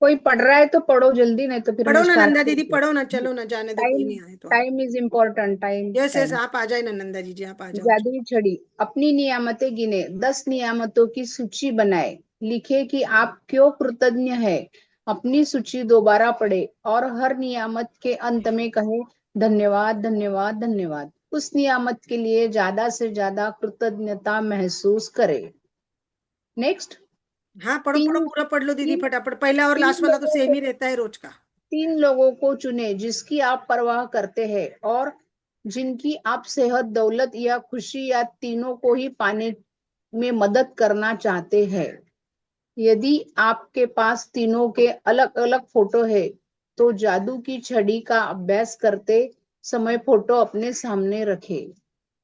Speaker 3: कोई पढ़ रहा है तो पढ़ो जल्दी, नहीं तो फिर
Speaker 1: पढ़ो
Speaker 3: मैं
Speaker 1: ना
Speaker 3: स्टार्ट
Speaker 1: नंदा
Speaker 3: कर
Speaker 1: दीदी,
Speaker 3: दूँ.
Speaker 1: पढ़ो ना. चलो ना, जाने दो, कोई
Speaker 3: टाइम,
Speaker 1: नहीं आए तो आप.
Speaker 3: Time is important. Time
Speaker 1: yes yes,
Speaker 3: time.
Speaker 1: आप आ जाए ना नंदा जी, आप आ जाओ.
Speaker 3: जादुई छड़ी. अपनी नियामतें गिने, 10 नियामतों की सूची बनाए. लिखे कि आप क्यों कृतज्ञ है. अपनी सूची दोबारा पढ़े और हर नियामत के अंत में कहे धन्यवाद धन्यवाद धन्यवाद. उस नियामत के लिए ज्यादा से ज्यादा कृतज्ञता महसूस करे. नेक्स्ट.
Speaker 1: हाँ, पढ़ो पढ़ो,
Speaker 3: तीन
Speaker 1: पूरा पढ़ लो दीदी
Speaker 3: तीन
Speaker 1: फटाफट. पहला और
Speaker 3: तीन
Speaker 1: लास्ट वाला तो
Speaker 3: लोगों
Speaker 1: सेम
Speaker 3: को
Speaker 1: ही रहता है रोज का.
Speaker 3: 3 लोगों को चुने जिसकी आप परवाह करते हैं और जिनकी आप सेहत, दौलत या खुशी या तीनों को ही पाने में मदद करना चाहते हैं। यदि आपके पास तीनों के अलग अलग फोटो है तो जादू की छड़ी का अभ्यास करते समय फोटो अपने सामने रखें।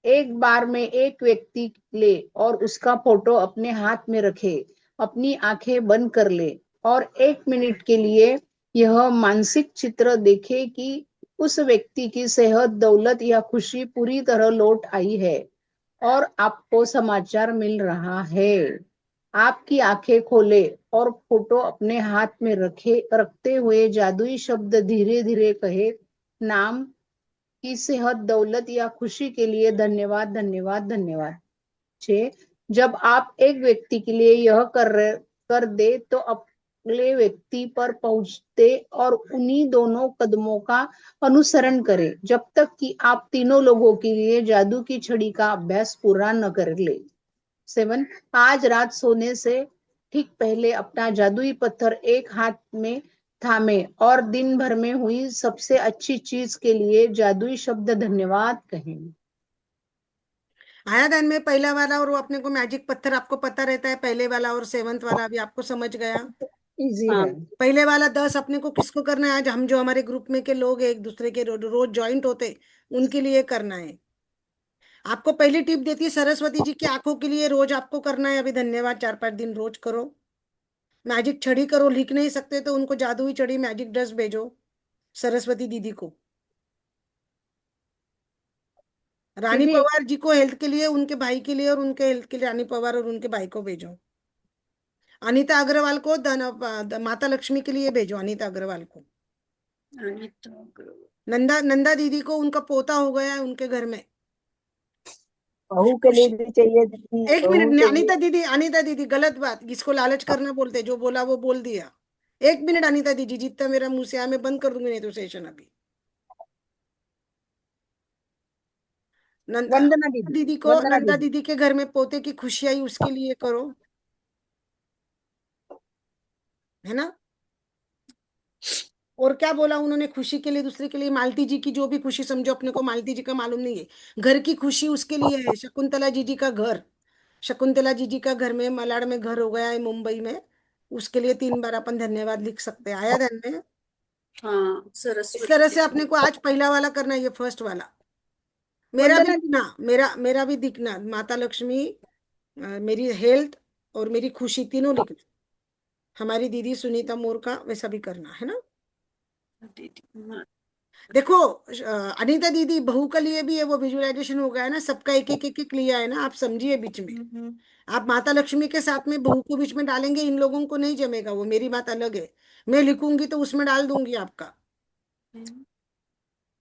Speaker 3: एक बार में एक व्यक्ति ले और उसका फोटो अपने हाथ में रखे, अपनी आंखें बंद कर ले और 1 मिनट के लिए यह मानसिक चित्र देखे कि उस व्यक्ति की सेहत, दौलत या खुशी पूरी तरह लौट आई है और आपको समाचार मिल रहा है। आपकी आंखें खोले और फोटो अपने हाथ में रखते हुए जादुई शब्द धीरे धीरे कहे, नाम की सेहत, दौलत या खुशी के लिए धन्यवाद, धन्यवाद, धन्यवाद। 6, जब आप एक व्यक्ति के लिए यह कर दे तो अगले व्यक्ति पर पहुंचते और उन्हीं दोनों कदमों का अनुसरण करें जब तक कि आप तीनों लोगों के लिए जादू की छड़ी का अभ्यास पूरा न कर ले। 7, आज रात सोने से ठीक पहले अपना जादुई पत्थर एक हाथ में थामे और दिन भर में हुई सबसे अच्छी चीज के लिए जादुई शब्द धन्यवाद कहें।
Speaker 1: आया ध्यान में पहला वाला, और वो अपने को मैजिक पत्थर आपको पता रहता है, पहले वाला और सेवंथ वाला अभी आपको समझ गया।
Speaker 3: इजी
Speaker 4: हाँ
Speaker 3: है।
Speaker 1: पहले वाला 10 अपने को किसको करना है? आज हम जो हमारे ग्रुप में के लोग हैं, एक दूसरे के रोज ज्वाइंट होते, उनके लिए करना है। आपको पहली टिप देती है सरस्वती जी की आंखों के लिए, रोज आपको करना है। अभी धन्यवाद 4-5 दिन रोज करो। मैजिक छड़ी करो, लिख नहीं सकते तो उनको जादुई छड़ी मैजिक डस्ट भेजो सरस्वती दीदी को। रानी
Speaker 3: दीदी
Speaker 1: पवार जी को हेल्थ के लिए, उनके भाई के लिए और उनके हेल्थ के लिए रानी पवार और उनके भाई को भेजो। अनीता अग्रवाल को माता लक्ष्मी के लिए भेजो, अनीता अग्रवाल को।
Speaker 4: अनिता
Speaker 1: नंदा नंदा दीदी को, उनका पोता हो गया है उनके घर में।
Speaker 2: बहू के लिए भी चाहिए दीदी,
Speaker 1: एक मिनट
Speaker 2: बहू
Speaker 1: नहीं,
Speaker 2: के लिए।
Speaker 1: अनीता दीदी गलत बात, जिसको लालच करना बोलते, जो बोला वो बोल दिया। एक मिनट अनीता दीदी, जितना मेरा मुंह से आया मैं बंद कर दूंगी, नहीं तो सेशन अभी। नंदा
Speaker 3: वंदना दीदी,
Speaker 1: दीदी को,
Speaker 3: वंदना
Speaker 1: नंदा
Speaker 3: दीदी।
Speaker 1: दीदी के घर में पोते की खुशी आई, उसके लिए करो, है ना। और क्या बोला उन्होंने खुशी के लिए? दूसरे के लिए मालती जी की जो भी खुशी समझो, अपने को मालती जी का मालूम नहीं है। घर की खुशी उसके लिए है, शकुंतला जी जी का घर। शकुंतला जी जी का घर में मलाड में घर हो गया है मुंबई में, उसके लिए 3 बार अपन धन्यवाद लिख सकते हैं। आया ध्यान में?
Speaker 4: हाँ
Speaker 1: इस
Speaker 4: सरस्वती
Speaker 1: तरह
Speaker 4: जी
Speaker 1: से
Speaker 4: को।
Speaker 1: अपने को आज पहला वाला करना है, ये फर्स्ट वाला। मेरा भी
Speaker 3: वंदना
Speaker 1: दिखना, मेरा भी दिखना, माता लक्ष्मी, मेरी हेल्थ और मेरी खुशी तीनों लिखना। हमारी दीदी सुनीता मोर का वैसा भी करना है ना।
Speaker 4: दीदी हाँ।
Speaker 1: देखो अनीता दीदी बहू के लिए भी है, वो विजुअलाइजेशन हो गया है ना, सबका एक एक एक एक लिया है ना, आप समझिए बीच में। आप माता लक्ष्मी के साथ में बहू को बीच में डालेंगे, इन लोगों को नहीं जमेगा वो, मेरी बात अलग है। मैं लिखूंगी तो उसमें डाल दूंगी आपका।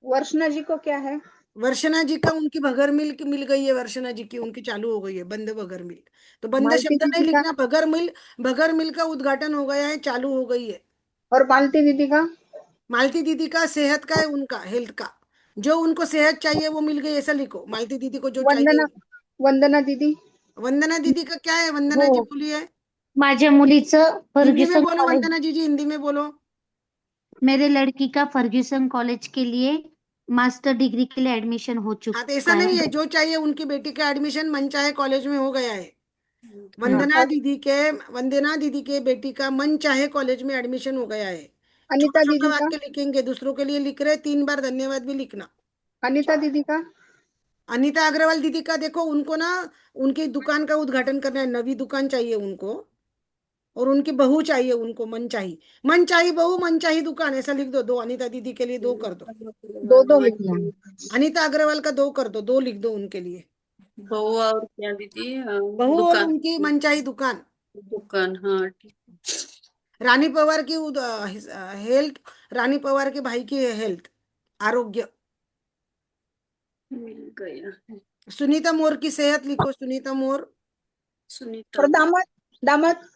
Speaker 3: वर्षना जी को क्या है?
Speaker 1: वर्षना जी का, उनकी भगर मिल की मिल गई है, वर्षना जी की उनकी चालू हो गई है बंद भगर मिल। तो बंद
Speaker 3: मालती
Speaker 1: शब्द नहीं
Speaker 3: दीदी का?
Speaker 1: लिखना, भगर मिल। भगर मिल का उद्घाटन हो गया है, चालू हो गई है।
Speaker 3: और मालती दीदी का?
Speaker 1: मालती दीदी का सेहत का है, उनका हेल्थ का। जो उनको सेहत चाहिए वो मिल गई, ऐसा लिखो, मालती दीदी को जो चाहिए।
Speaker 3: वंदना, वंदना दीदी?
Speaker 1: वंदना दीदी का क्या है? वंदना जी
Speaker 5: हो,
Speaker 1: बोलिए।
Speaker 5: माझ्या मुलीचं
Speaker 1: हिंदी में
Speaker 5: फर्ग्युसन
Speaker 1: बोलो
Speaker 5: कॉलेज,
Speaker 1: वंदना जी हिंदी में बोलो।
Speaker 5: मेरे लड़की का फर्ग्युसन कॉलेज के लिए मास्टर डिग्री के लिए एडमिशन हो
Speaker 1: हाँ तो ऐसा
Speaker 5: चुका
Speaker 1: नहीं
Speaker 5: है।
Speaker 1: है, जो चाहिए उनकी बेटी का एडमिशन मनचाहे कॉलेज में हो गया है।
Speaker 5: हाँ,
Speaker 1: वंदना दीदी के, वंदना दीदी के बेटी का मन चाहे कॉलेज में एडमिशन हो गया है। छोटा
Speaker 3: अनीता
Speaker 1: छोटा
Speaker 3: दीदी का?
Speaker 1: वाक्य लिखेंगे, दूसरों के लिए लिख रहे, 3 बार धन्यवाद भी लिखना।
Speaker 3: अनीता दीदी का?
Speaker 1: अनीता अग्रवाल दीदी का देखो, उनको ना उनकी दुकान का उद्घाटन करना है, नवी दुकान चाहिए उनको। और उनकी बहू चाहिए उनको, मन चाहिए बहू, मन चाहिए दुकान, ऐसा लिख दो। दो अनीता दीदी के लिए 2 कर दो।
Speaker 3: दो दो लिख दिया।
Speaker 4: मंजू,
Speaker 1: अनीता अग्रवाल का 2 कर दो, 2 लिख दो उनके लिए।
Speaker 4: बहू और क्या दीदी
Speaker 1: बहू और
Speaker 4: दुकान।
Speaker 1: उनकी मनचाही दुकान।
Speaker 4: दुकान हाँ ठीक।
Speaker 1: रानी पवार की हेल्थ, रानी पवार के भाई की हेल्थ, आरोग्य।
Speaker 4: मिल गया है।
Speaker 1: सुनीता मोर की सेहत लिखो, सुनीता मोर।
Speaker 4: सुनीता
Speaker 3: और दामाद? दामाद?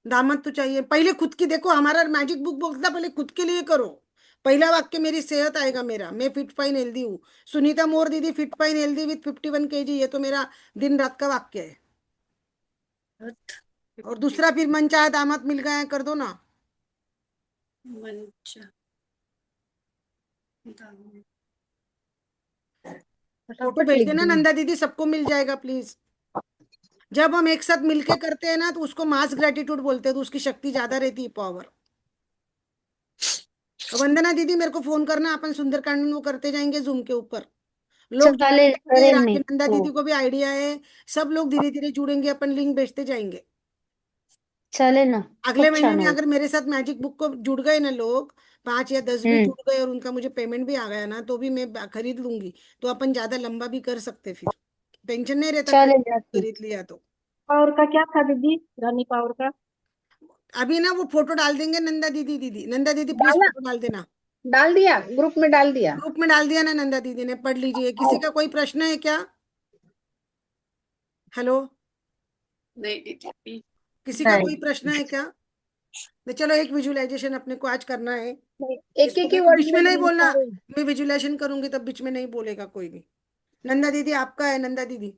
Speaker 1: दामद तो चाहिए, पहले खुद की देखो, हमारा मैजिक बुक बोलता पहले खुद के लिए करो। पहला वाक्य मेरी सेहत आएगा, मेरा, मैं फिट फाइन हेल्दी हूँ। सुनीता मोर दीदी fit fine healthy with 51 kg, ये तो मेरा दिन रात का वाक्य है। और दूसरा फिर मन चाहे दामाद मिल गया है, कर दो ना।
Speaker 4: मंचा दामन।
Speaker 1: फोटो
Speaker 3: फटाफट
Speaker 1: भेज
Speaker 3: लिख
Speaker 1: देना
Speaker 3: दूंगी।
Speaker 1: नंदा दीदी, सबको मिल जाएगा प्लीज। जब हम एक साथ मिलके करते हैं ना तो उसको मास ग्रेटिट्यूड बोलते हैं, तो उसकी शक्ति ज्यादा रहती है, पावर। वंदना दीदी मेरे को फोन करना, अपन सुंदरकांड में वो करते जाएंगे जूम के ऊपर। लोग
Speaker 5: चालेल,
Speaker 1: जुड़ेंगे,
Speaker 5: करेन मी.
Speaker 1: राखी नंदा
Speaker 5: हो,
Speaker 1: दीदी को भी आइडिया है। सब लोग धीरे धीरे जुड़ेंगे, अपन लिंक भेजते जाएंगे।
Speaker 5: चालेल ना.
Speaker 1: अगले
Speaker 5: खूप
Speaker 1: महीने
Speaker 5: छान
Speaker 1: में
Speaker 5: होईल.
Speaker 1: अगर मेरे साथ मैजिक बुक को जुड़ गए ना लोग, 5 या 10 भी
Speaker 5: हम्म.
Speaker 1: जुड़ गए और उनका मुझे पेमेंट भी आ गया ना, तो भी मैं खरीद लूंगी। तो अपन ज्यादा लंबा भी कर सकते, फिर टेंशन नहीं रहता,
Speaker 5: चालेल नक्की.
Speaker 1: खरीद लिया तो।
Speaker 6: पावर का क्या था दीदी, रानी पावर का?
Speaker 1: अभी ना वो फोटो डाल देंगे नंदा दीदी, नंदा दीदी प्लीज
Speaker 3: डाला,
Speaker 1: फोटो डाल देना।
Speaker 3: डाल दिया, ग्रुप में डाल दिया।
Speaker 1: ग्रुप में डाल दिया ना नंदा दीदी ने, पढ़ लीजिए। किसी का कोई प्रश्न है क्या? हेलो,
Speaker 4: नहीं दीदी।
Speaker 1: किसी का कोई
Speaker 5: नाही.
Speaker 1: प्रश्न है क्या? तो चलो एक विजुअलाइजेशन अपने को आज करना है।
Speaker 3: एक
Speaker 1: इसको
Speaker 3: एक ही वर्ड
Speaker 1: बीच में
Speaker 3: में
Speaker 1: नहीं
Speaker 3: लिख
Speaker 1: बोलना।
Speaker 3: पाऊँ।
Speaker 1: मैं विजुअलाइजेशन करूंगी तब बीच में नहीं बोलेगा कोई भी। नंदा दीदी आपका है, नंदा दीदी।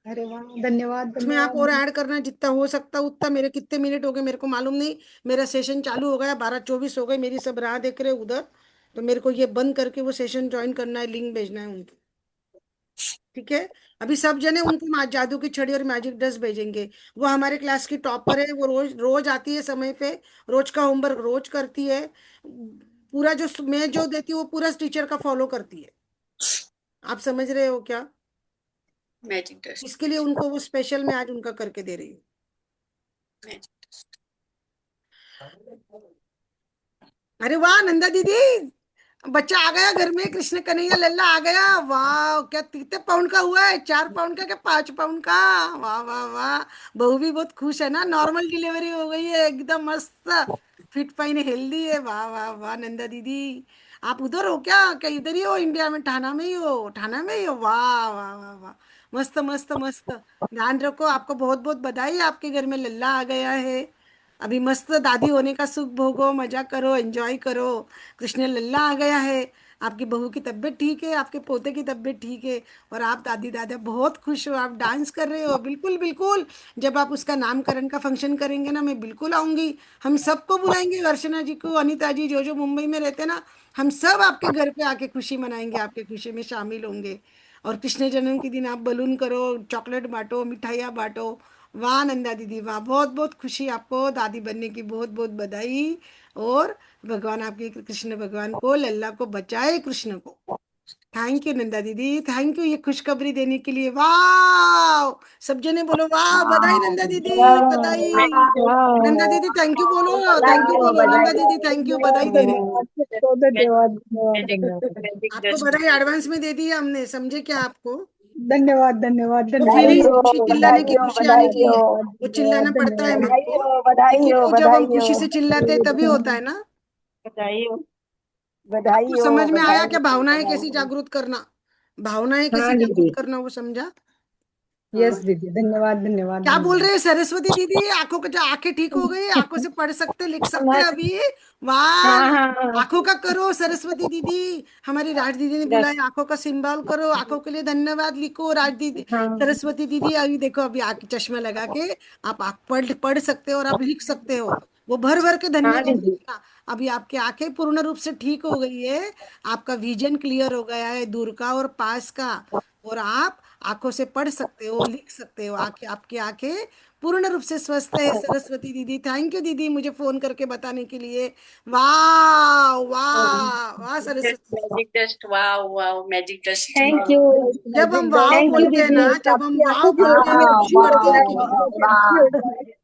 Speaker 3: अरे वाह, धन्यवाद
Speaker 1: इसमें आप
Speaker 3: धन्यवाद।
Speaker 1: और ऐड करना जितना हो सकता उतना। मेरे कितने मिनट हो गए मेरे को मालूम नहीं। मेरा सेशन चालू हो गया, 12:24 हो गए, मेरी सब राह देख रहे उधर। तो मेरे को ये बंद करके वो सेशन ज्वाइन करना है, लिंक भेजना है उनको। ठीक है। अभी सब जने उनको जादू की छड़ी और मैजिक डस्ट भेजेंगे। वो हमारे क्लास की टॉपर है, वो रोज रोज आती है समय पे। रोज का होमवर्क रोज करती है। पूरा जो मैं जो देती हूँ वो पूरा टीचर का फॉलो करती है। आप समझ रहे हो क्या?
Speaker 4: Magic dust.
Speaker 1: इसके लिए उनको वो स्पेशल मैं आज उनका करके दे रही हूँ।
Speaker 4: Magic dust.
Speaker 1: अरे वाह नंदा दीदी, बच्चा आ गया घर में, कृष्ण कन्हैया लल्ला आ गया। वाह, क्या कितने पाउंड का हुआ है? 4 पाउंड का क्या 5 पाउंड का? वाह वाह वाह। बहू भी बहुत खुश है ना, नॉर्मल डिलीवरी हो गई है, एकदम मस्त, फिट फाइन हेल्दी है। वाह वाह वाह नंदा दीदी। आप उधर हो क्या? क्या इधर ही हो, इंडिया में ठाणा में ही हो? ठाणा में ही हो? वाह वाह वाह वाह। मस्त मस्त मस्त। ध्यान रखो, आपको बहुत बहुत बधाई, आपके घर में लल्ला आ गया है। अभी मस्त दादी होने का सुख भोगो, मजा करो, एंजॉय करो। कृष्ण लल्ला आ गया है। आपकी बहू की तबीयत ठीक है, आपके पोते की तबीयत ठीक है। और आप दादी दादा बहुत खुश हो, आप डांस कर रहे हो। बिल्कुल बिल्कुल। जब आप उसका नामकरण का फंक्शन करेंगे ना, मैं बिल्कुल आऊंगी। हम सबको बुलाएंगे, अर्चना जी को, अनिता जी, जो जो मुंबई में रहते ना, हम सब आपके घर पे आके खुशी मनाएंगे, आपके खुशी में शामिल होंगे। और कृष्ण जन्म के दिन आप बलून करो, चॉकलेट बांटो, मिठाइयाँ बांटो। वाह नंदा दीदी वाह, बहुत बहुत खुशी, आपको दादी बनने की बहुत बहुत बधाई। और भगवान आपके कृष्ण भगवान को, लल्ला को बचाए, कृष्ण को। थैंक यू नंदा दीदी, थैंक यू ये खुशखबरी देने के लिए। वाह, सब जने बोलो वाह, बधाई नंदा दीदी, बधाई। नंदा दीदी थैंक यू बोलो, थैंक यू बोलो नंदा दीदी, थैंक यू, बधाई दे रही हूँ।
Speaker 3: तो धन्यवाद धन्यवाद
Speaker 4: मैजिक
Speaker 3: धन्यवाद।
Speaker 4: मैजिक
Speaker 1: आपको
Speaker 4: डस्ट।
Speaker 1: बधाई एडवांस में दे दी है हमने, समझे क्या आपको?
Speaker 3: धन्यवाद धन्यवाद
Speaker 1: वो
Speaker 3: धन्यवाद।
Speaker 1: फीलिंग,
Speaker 2: बधाई हो,
Speaker 1: खुशी चिल्लाने की
Speaker 2: बधाई हो,
Speaker 1: खुशी आनी
Speaker 2: बधाई हो,
Speaker 1: चाहिए। वो
Speaker 3: धन्यवाद
Speaker 1: चिल्लाना पड़ता है
Speaker 3: धन्यवाद।
Speaker 1: मेरे
Speaker 2: बधाई
Speaker 1: को,
Speaker 2: हो, बधाई
Speaker 1: लेकिन
Speaker 2: हो,
Speaker 1: वो जब हम
Speaker 2: बधाई
Speaker 1: खुशी
Speaker 2: हो,
Speaker 1: से चिल्लाते हैं तभी होता है ना।
Speaker 6: बताइए।
Speaker 1: आपको
Speaker 2: बधाई हो,
Speaker 1: समझ में आया
Speaker 2: बधाई
Speaker 1: क्या?
Speaker 2: हो,
Speaker 1: भावनाएं
Speaker 2: बधाई
Speaker 1: कैसी
Speaker 2: हो।
Speaker 1: जागृत करना, भावनाएं कैसी
Speaker 3: हाँ
Speaker 1: जागृत
Speaker 3: दीदी।
Speaker 1: करना, वो समझा?
Speaker 3: यस दीदी, धन्यवाद धन्यवाद
Speaker 1: क्या बोल
Speaker 3: धन्यवाद।
Speaker 1: रहे हैं सरस्वती दीदी? आंखों का जो आंखें ठीक हो गई, आंखों से पढ़ सकते लिख सकते हैं अभी?
Speaker 6: हाँ
Speaker 1: वाह।
Speaker 6: हाँ हाँ।
Speaker 1: आंखों का करो सरस्वती दीदी। हमारी राज दीदी ने
Speaker 6: यस।
Speaker 1: बुलाया, आंखों का सिंबल करो, आंखों के लिए धन्यवाद लिखो राज दीदी।
Speaker 6: हाँ
Speaker 1: सरस्वती दीदी अभी देखो, अभी आंख चश्मा लगा के आप आंख पढ़ पढ़ सकते हो और आप लिख सकते हो। वो भर भर के
Speaker 6: हाँ
Speaker 1: धन्यवाद
Speaker 6: दीदी।
Speaker 1: लिखना। अभी आपकी आंखें पूर्ण रूप से ठीक हो गई है। आपका विजन क्लियर हो गया है, दूर का और पास का। और आप आंखों से पढ़ सकते हो, लिख सकते हो। आंखें, आपकी आंखें पूर्ण रूप से स्वस्थ है सरस्वती दीदी। थैंक यू दीदी मुझे फोन करके बताने के लिए। वाह वाह वाह सरस्वती दीदी।
Speaker 4: Magic dust. Wow wow magic dust.
Speaker 6: Thank you.
Speaker 1: जब हम
Speaker 3: magic
Speaker 1: wow
Speaker 3: dust
Speaker 6: thank you
Speaker 1: बोलते हैं
Speaker 6: दीदी।
Speaker 1: ना,
Speaker 3: से
Speaker 1: जब हम
Speaker 3: आपकी
Speaker 1: वाव
Speaker 3: आंखों की
Speaker 1: बोलते हैं ना,
Speaker 3: रोशनी
Speaker 2: हाँ,
Speaker 1: खुशी
Speaker 3: अच्छी हो
Speaker 1: बढ़ती है
Speaker 3: जाए,
Speaker 1: कि नहीं?
Speaker 2: वाह,
Speaker 3: आंखें अच्छी हो
Speaker 2: वाह।
Speaker 3: जाए,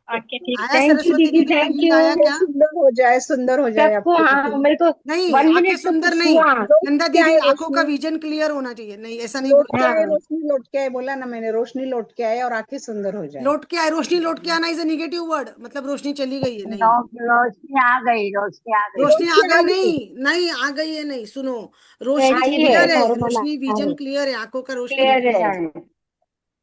Speaker 6: आके ठीक।
Speaker 1: आया
Speaker 6: थैंक यू
Speaker 1: सरस्वती
Speaker 6: दीदी,
Speaker 1: दीदी,
Speaker 6: थैंक
Speaker 1: फीलिंग
Speaker 6: यू।
Speaker 1: आया
Speaker 3: आंखें
Speaker 1: क्या?
Speaker 3: सुंदर हो जाए, सुंदर हो जाए
Speaker 6: सबको
Speaker 3: आपकी
Speaker 6: हाँ,
Speaker 3: आंखें।
Speaker 6: मेरे को
Speaker 1: नहीं,
Speaker 6: 1 मिनट
Speaker 1: आंखें
Speaker 6: तो
Speaker 1: सुंदर
Speaker 6: कुछ
Speaker 1: नहीं।
Speaker 6: हुआ।
Speaker 3: लौट
Speaker 1: नंदा
Speaker 3: के
Speaker 1: दीदी
Speaker 3: आए
Speaker 1: आंखों का
Speaker 3: रोशनी,
Speaker 1: विजन क्लियर होना चाहिए, नहीं ऐसा नहीं
Speaker 3: लौट के
Speaker 1: बोलते।
Speaker 3: आए
Speaker 6: हाँ
Speaker 3: रोशनी, लौट के आए बोला ना मैंने, रोशनी लौट के आए और आंखें सुंदर हो जाए।
Speaker 1: लौट के आए, रोशनी लौट के आना इज ए निगेटिव वर्ड, मतलब रोशनी चली गई है, नहीं।
Speaker 2: रोशनी आ गई, रोशनी आ गई।
Speaker 1: रोशनी आ
Speaker 3: रोशनी आ
Speaker 1: गई
Speaker 3: गई।
Speaker 1: नहीं, नहीं आ गई है नहीं, सुनो। रोशनी
Speaker 6: आई है,
Speaker 1: क्लियर है,
Speaker 6: नॉर्मल
Speaker 1: रोशनी
Speaker 6: आ
Speaker 1: विजन
Speaker 6: रही।
Speaker 1: क्लियर है, आंखों का रोशनी
Speaker 6: क्लियर
Speaker 1: क्लियर
Speaker 6: है।
Speaker 1: है।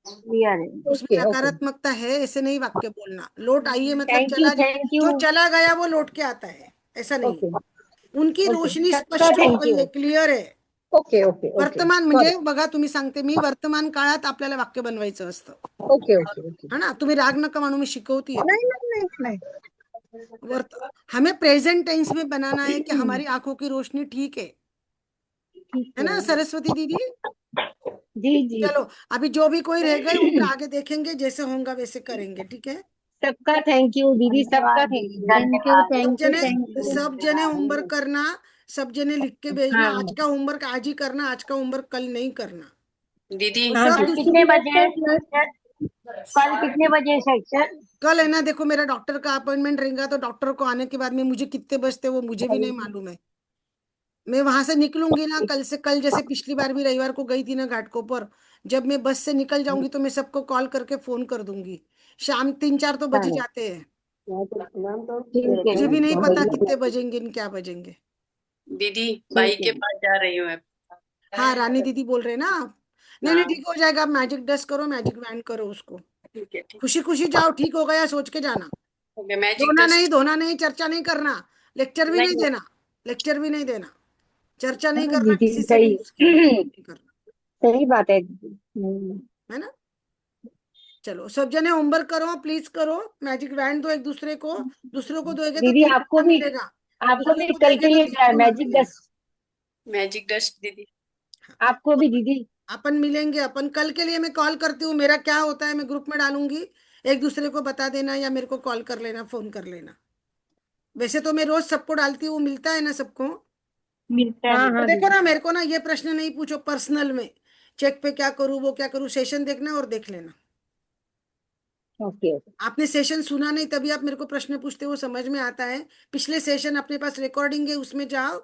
Speaker 2: क्लियर है।
Speaker 1: उसमें
Speaker 3: ओके ओके
Speaker 1: नकारात्मकता है, ऐसे नहीं वाक्य बोलना। लौट आई है मतलब
Speaker 6: थैंक यू,
Speaker 1: चला,
Speaker 6: थैंक यू।
Speaker 1: जो चला गया वो लौट के आता है, ऐसा नहीं।
Speaker 3: ओके
Speaker 1: उनकी
Speaker 3: ओके
Speaker 1: रोशनी
Speaker 6: सबका
Speaker 1: स्पष्ट हो
Speaker 6: थैंक
Speaker 1: गई
Speaker 6: यू।
Speaker 1: है, क्लिअर आहे.
Speaker 3: ओके ओके ओके
Speaker 1: वर्तमान म्हणजे
Speaker 3: करेक्ट.
Speaker 1: बघा, तुम्ही सांगते मी, वर्तमान काळात आपल्याला वाक्य बनवायचं असतं.
Speaker 3: Okay okay okay.
Speaker 1: है ना, तुम्ही राग नका मानू, मी शिकवतीये
Speaker 3: नहीं
Speaker 1: तुम्ही.
Speaker 3: नहीं नहीं नहीं.
Speaker 1: हमें प्रेजेंट टेंस में बनाना है कि हमारी आंखों की रोशनी ठीक है
Speaker 6: ठीक
Speaker 1: ना
Speaker 6: है।
Speaker 1: सरस्वती दीदी?
Speaker 2: जी जी।
Speaker 1: चलो अभी जो भी कोई रह गए उनका आगे देखेंगे, जैसे होगा वैसे करेंगे, ठीक है।
Speaker 2: सबका थैंक यू दीदी, सबका
Speaker 5: धन्यवाद
Speaker 2: थैंक
Speaker 5: दीदी,
Speaker 2: यू।
Speaker 5: थैंक यू,
Speaker 1: सब
Speaker 5: थैंक यू,
Speaker 1: जने
Speaker 5: थैंक यू।
Speaker 1: सब जने होमवर्क करना, सब जने लिख के भेजना,
Speaker 2: हाँ
Speaker 1: आज का होमवर्क आज ही करना, आज का होमवर्क कल नहीं करना।
Speaker 4: दीदी
Speaker 1: और
Speaker 2: हाँ
Speaker 1: सब
Speaker 5: कल
Speaker 2: दीदी।
Speaker 5: कितने
Speaker 1: दूसरों,
Speaker 5: बजे है सेक्शन? कल कितने बजे है सेक्शन?
Speaker 1: कल है ना, देखो मेरा डॉक्टर का अपॉइंटमेंट रहेगा, तो डॉक्टर को आने के बाद में मुझे कितने बजते वो मुझे भी नहीं मालूम है। मैं वहां से निकलूंगी ना कल से, कल जैसे पिछली बार भी रविवार को गई थी ना घाटकोपर, जब मैं बस से निकल जाऊंगी तो मैं सबको कॉल करके फोन कर दूंगी। शाम 3-4 तो बज ही जाते हैं,
Speaker 2: ठीक है
Speaker 1: मुझे भी नहीं पता
Speaker 2: दीदी।
Speaker 1: कितने बजेंगे न क्या बजेंगे।
Speaker 4: दीदी बाई
Speaker 2: ठीक है
Speaker 4: के पास जा रही हूँ मैं।
Speaker 1: हाँ रानी दीदी बोल रहे हैं ना आप? नहीं नहीं,
Speaker 4: हाँ
Speaker 1: ठीक हो जाएगा, आप मैजिक डस्ट करो, मैजिक वैंड करो उसको,
Speaker 4: ठीक है ठीक।
Speaker 1: खुशी खुशी जाओ, ठीक हो गया सोच के जाना।
Speaker 4: ओके मैजिक
Speaker 1: रोना नहीं,
Speaker 4: डस्ट।
Speaker 1: धोना नहीं, चर्चा नहीं करना, लेक्चर भी नहीं
Speaker 4: नहीं
Speaker 1: देना, लेक्चर भी नहीं देना, चर्चा नहीं
Speaker 2: हाँ
Speaker 1: करना
Speaker 2: दीदी
Speaker 1: किसी से भी,
Speaker 2: सही।
Speaker 1: उसकी नहीं करना,
Speaker 2: सही बात है दीदी।
Speaker 1: है ना। चलो सब जने होमवर्क करो, प्लीज करो, मैजिक वैंड दो एक दूसरे को, दूसरों को दोगे तो
Speaker 2: दीदी
Speaker 1: तीन
Speaker 2: आपको
Speaker 1: महीना
Speaker 2: भी,
Speaker 1: मिलेगा,
Speaker 2: आपको
Speaker 1: दूसरों
Speaker 2: भी
Speaker 1: को
Speaker 2: कल
Speaker 1: देंगे
Speaker 2: के
Speaker 1: तो
Speaker 2: लिए
Speaker 1: 3 गुना
Speaker 2: मैजिक
Speaker 1: मिलेगा।
Speaker 2: डस्ट।
Speaker 4: मैजिक डस्ट दीदी।
Speaker 2: आपको
Speaker 1: तो
Speaker 2: भी दीदी।
Speaker 1: अपन मिलेंगे, अपन कल के लिए मैं कॉल करती हूँ, मेरा क्या होता है मैं ग्रुप में डालूंगी, एक दूसरे को बता देना या मेरे को कॉल कर लेना, फोन कर लेना। वैसे तो मैं रोज सबको डालती हूँ, मिलता है ना सबको।
Speaker 6: मिलता है
Speaker 2: हाँ
Speaker 1: तो
Speaker 6: दीदी।
Speaker 2: हाँ
Speaker 1: देखो
Speaker 2: दीदी।
Speaker 1: ना, मेरे को ना ये प्रश्न नहीं पूछो पर्सनल में, चेक पे क्या करूँ वो क्या करूँ, सेशन देखना और देख लेना।
Speaker 2: Okay okay.
Speaker 1: आपने सेशन सुना नहीं तभी आप मेरे को प्रश्न पूछते हो, समझ में आता है। पिछले सेशन अपने पास रिकॉर्डिंग है, उसमें जाओ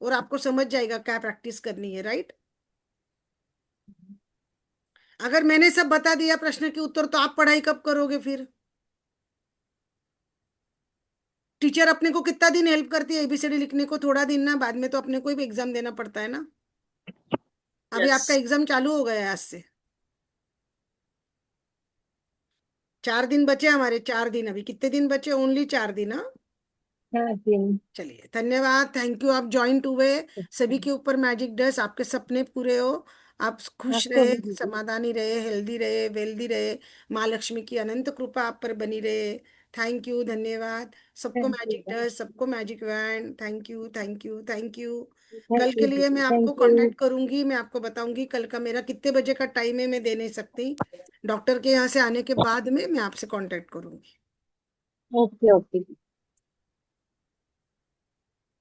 Speaker 1: और आपको समझ जाएगा क्या प्रैक्टिस करनी है, राइट। अगर मैंने सब बता दिया प्रश्न के उत्तर तो आप पढ़ाई कब करोगे फिर। टीचर अपने को कितना दिन हेल्प करती है एबीसीडी लिखने को, थोड़ा दिन ना, बाद में तो अपने को भी एग्जाम देना पड़ता है ना। अभी
Speaker 4: यस।
Speaker 1: आपका एग्जाम चालू हो गया है आज से, 4 दिन बचे हमारे, 4 दिन, अभी कितने दिन बचे, ओनली 4 दिन, हाँ।
Speaker 2: हाँ दिन।
Speaker 1: चलिए धन्यवाद, थैंक यू, आप ज्वाइंट हुए। सभी के ऊपर मैजिक डस्ट, आपके सपने पूरे हो, आप खुश
Speaker 2: आपको
Speaker 1: रहे,
Speaker 2: भी दीदी।
Speaker 1: समाधानी रहे, हेल्दी रहे, वेल्दी रहे, माँ लक्ष्मी की अनंत कृपा आप पर बनी रहे। थैंक यू, धन्यवाद। सबको
Speaker 2: थैंक
Speaker 1: मैजिक
Speaker 2: यू।
Speaker 1: डस्ट, सबको magic wand, thank you thank you thank you.
Speaker 2: Thank
Speaker 1: कल के
Speaker 2: यू
Speaker 1: लिए
Speaker 2: दीदी,
Speaker 1: मैं आपको
Speaker 2: थैंक यू।
Speaker 1: कांटेक्ट करूंगी, मैं आपको बताऊंगी कल का मेरा कितने बजे का टाइम है, मैं दे नहीं सकती, डॉक्टर के यहाँ से आने के बाद में मैं आपसे कांटेक्ट करूंगी।
Speaker 2: Okay okay.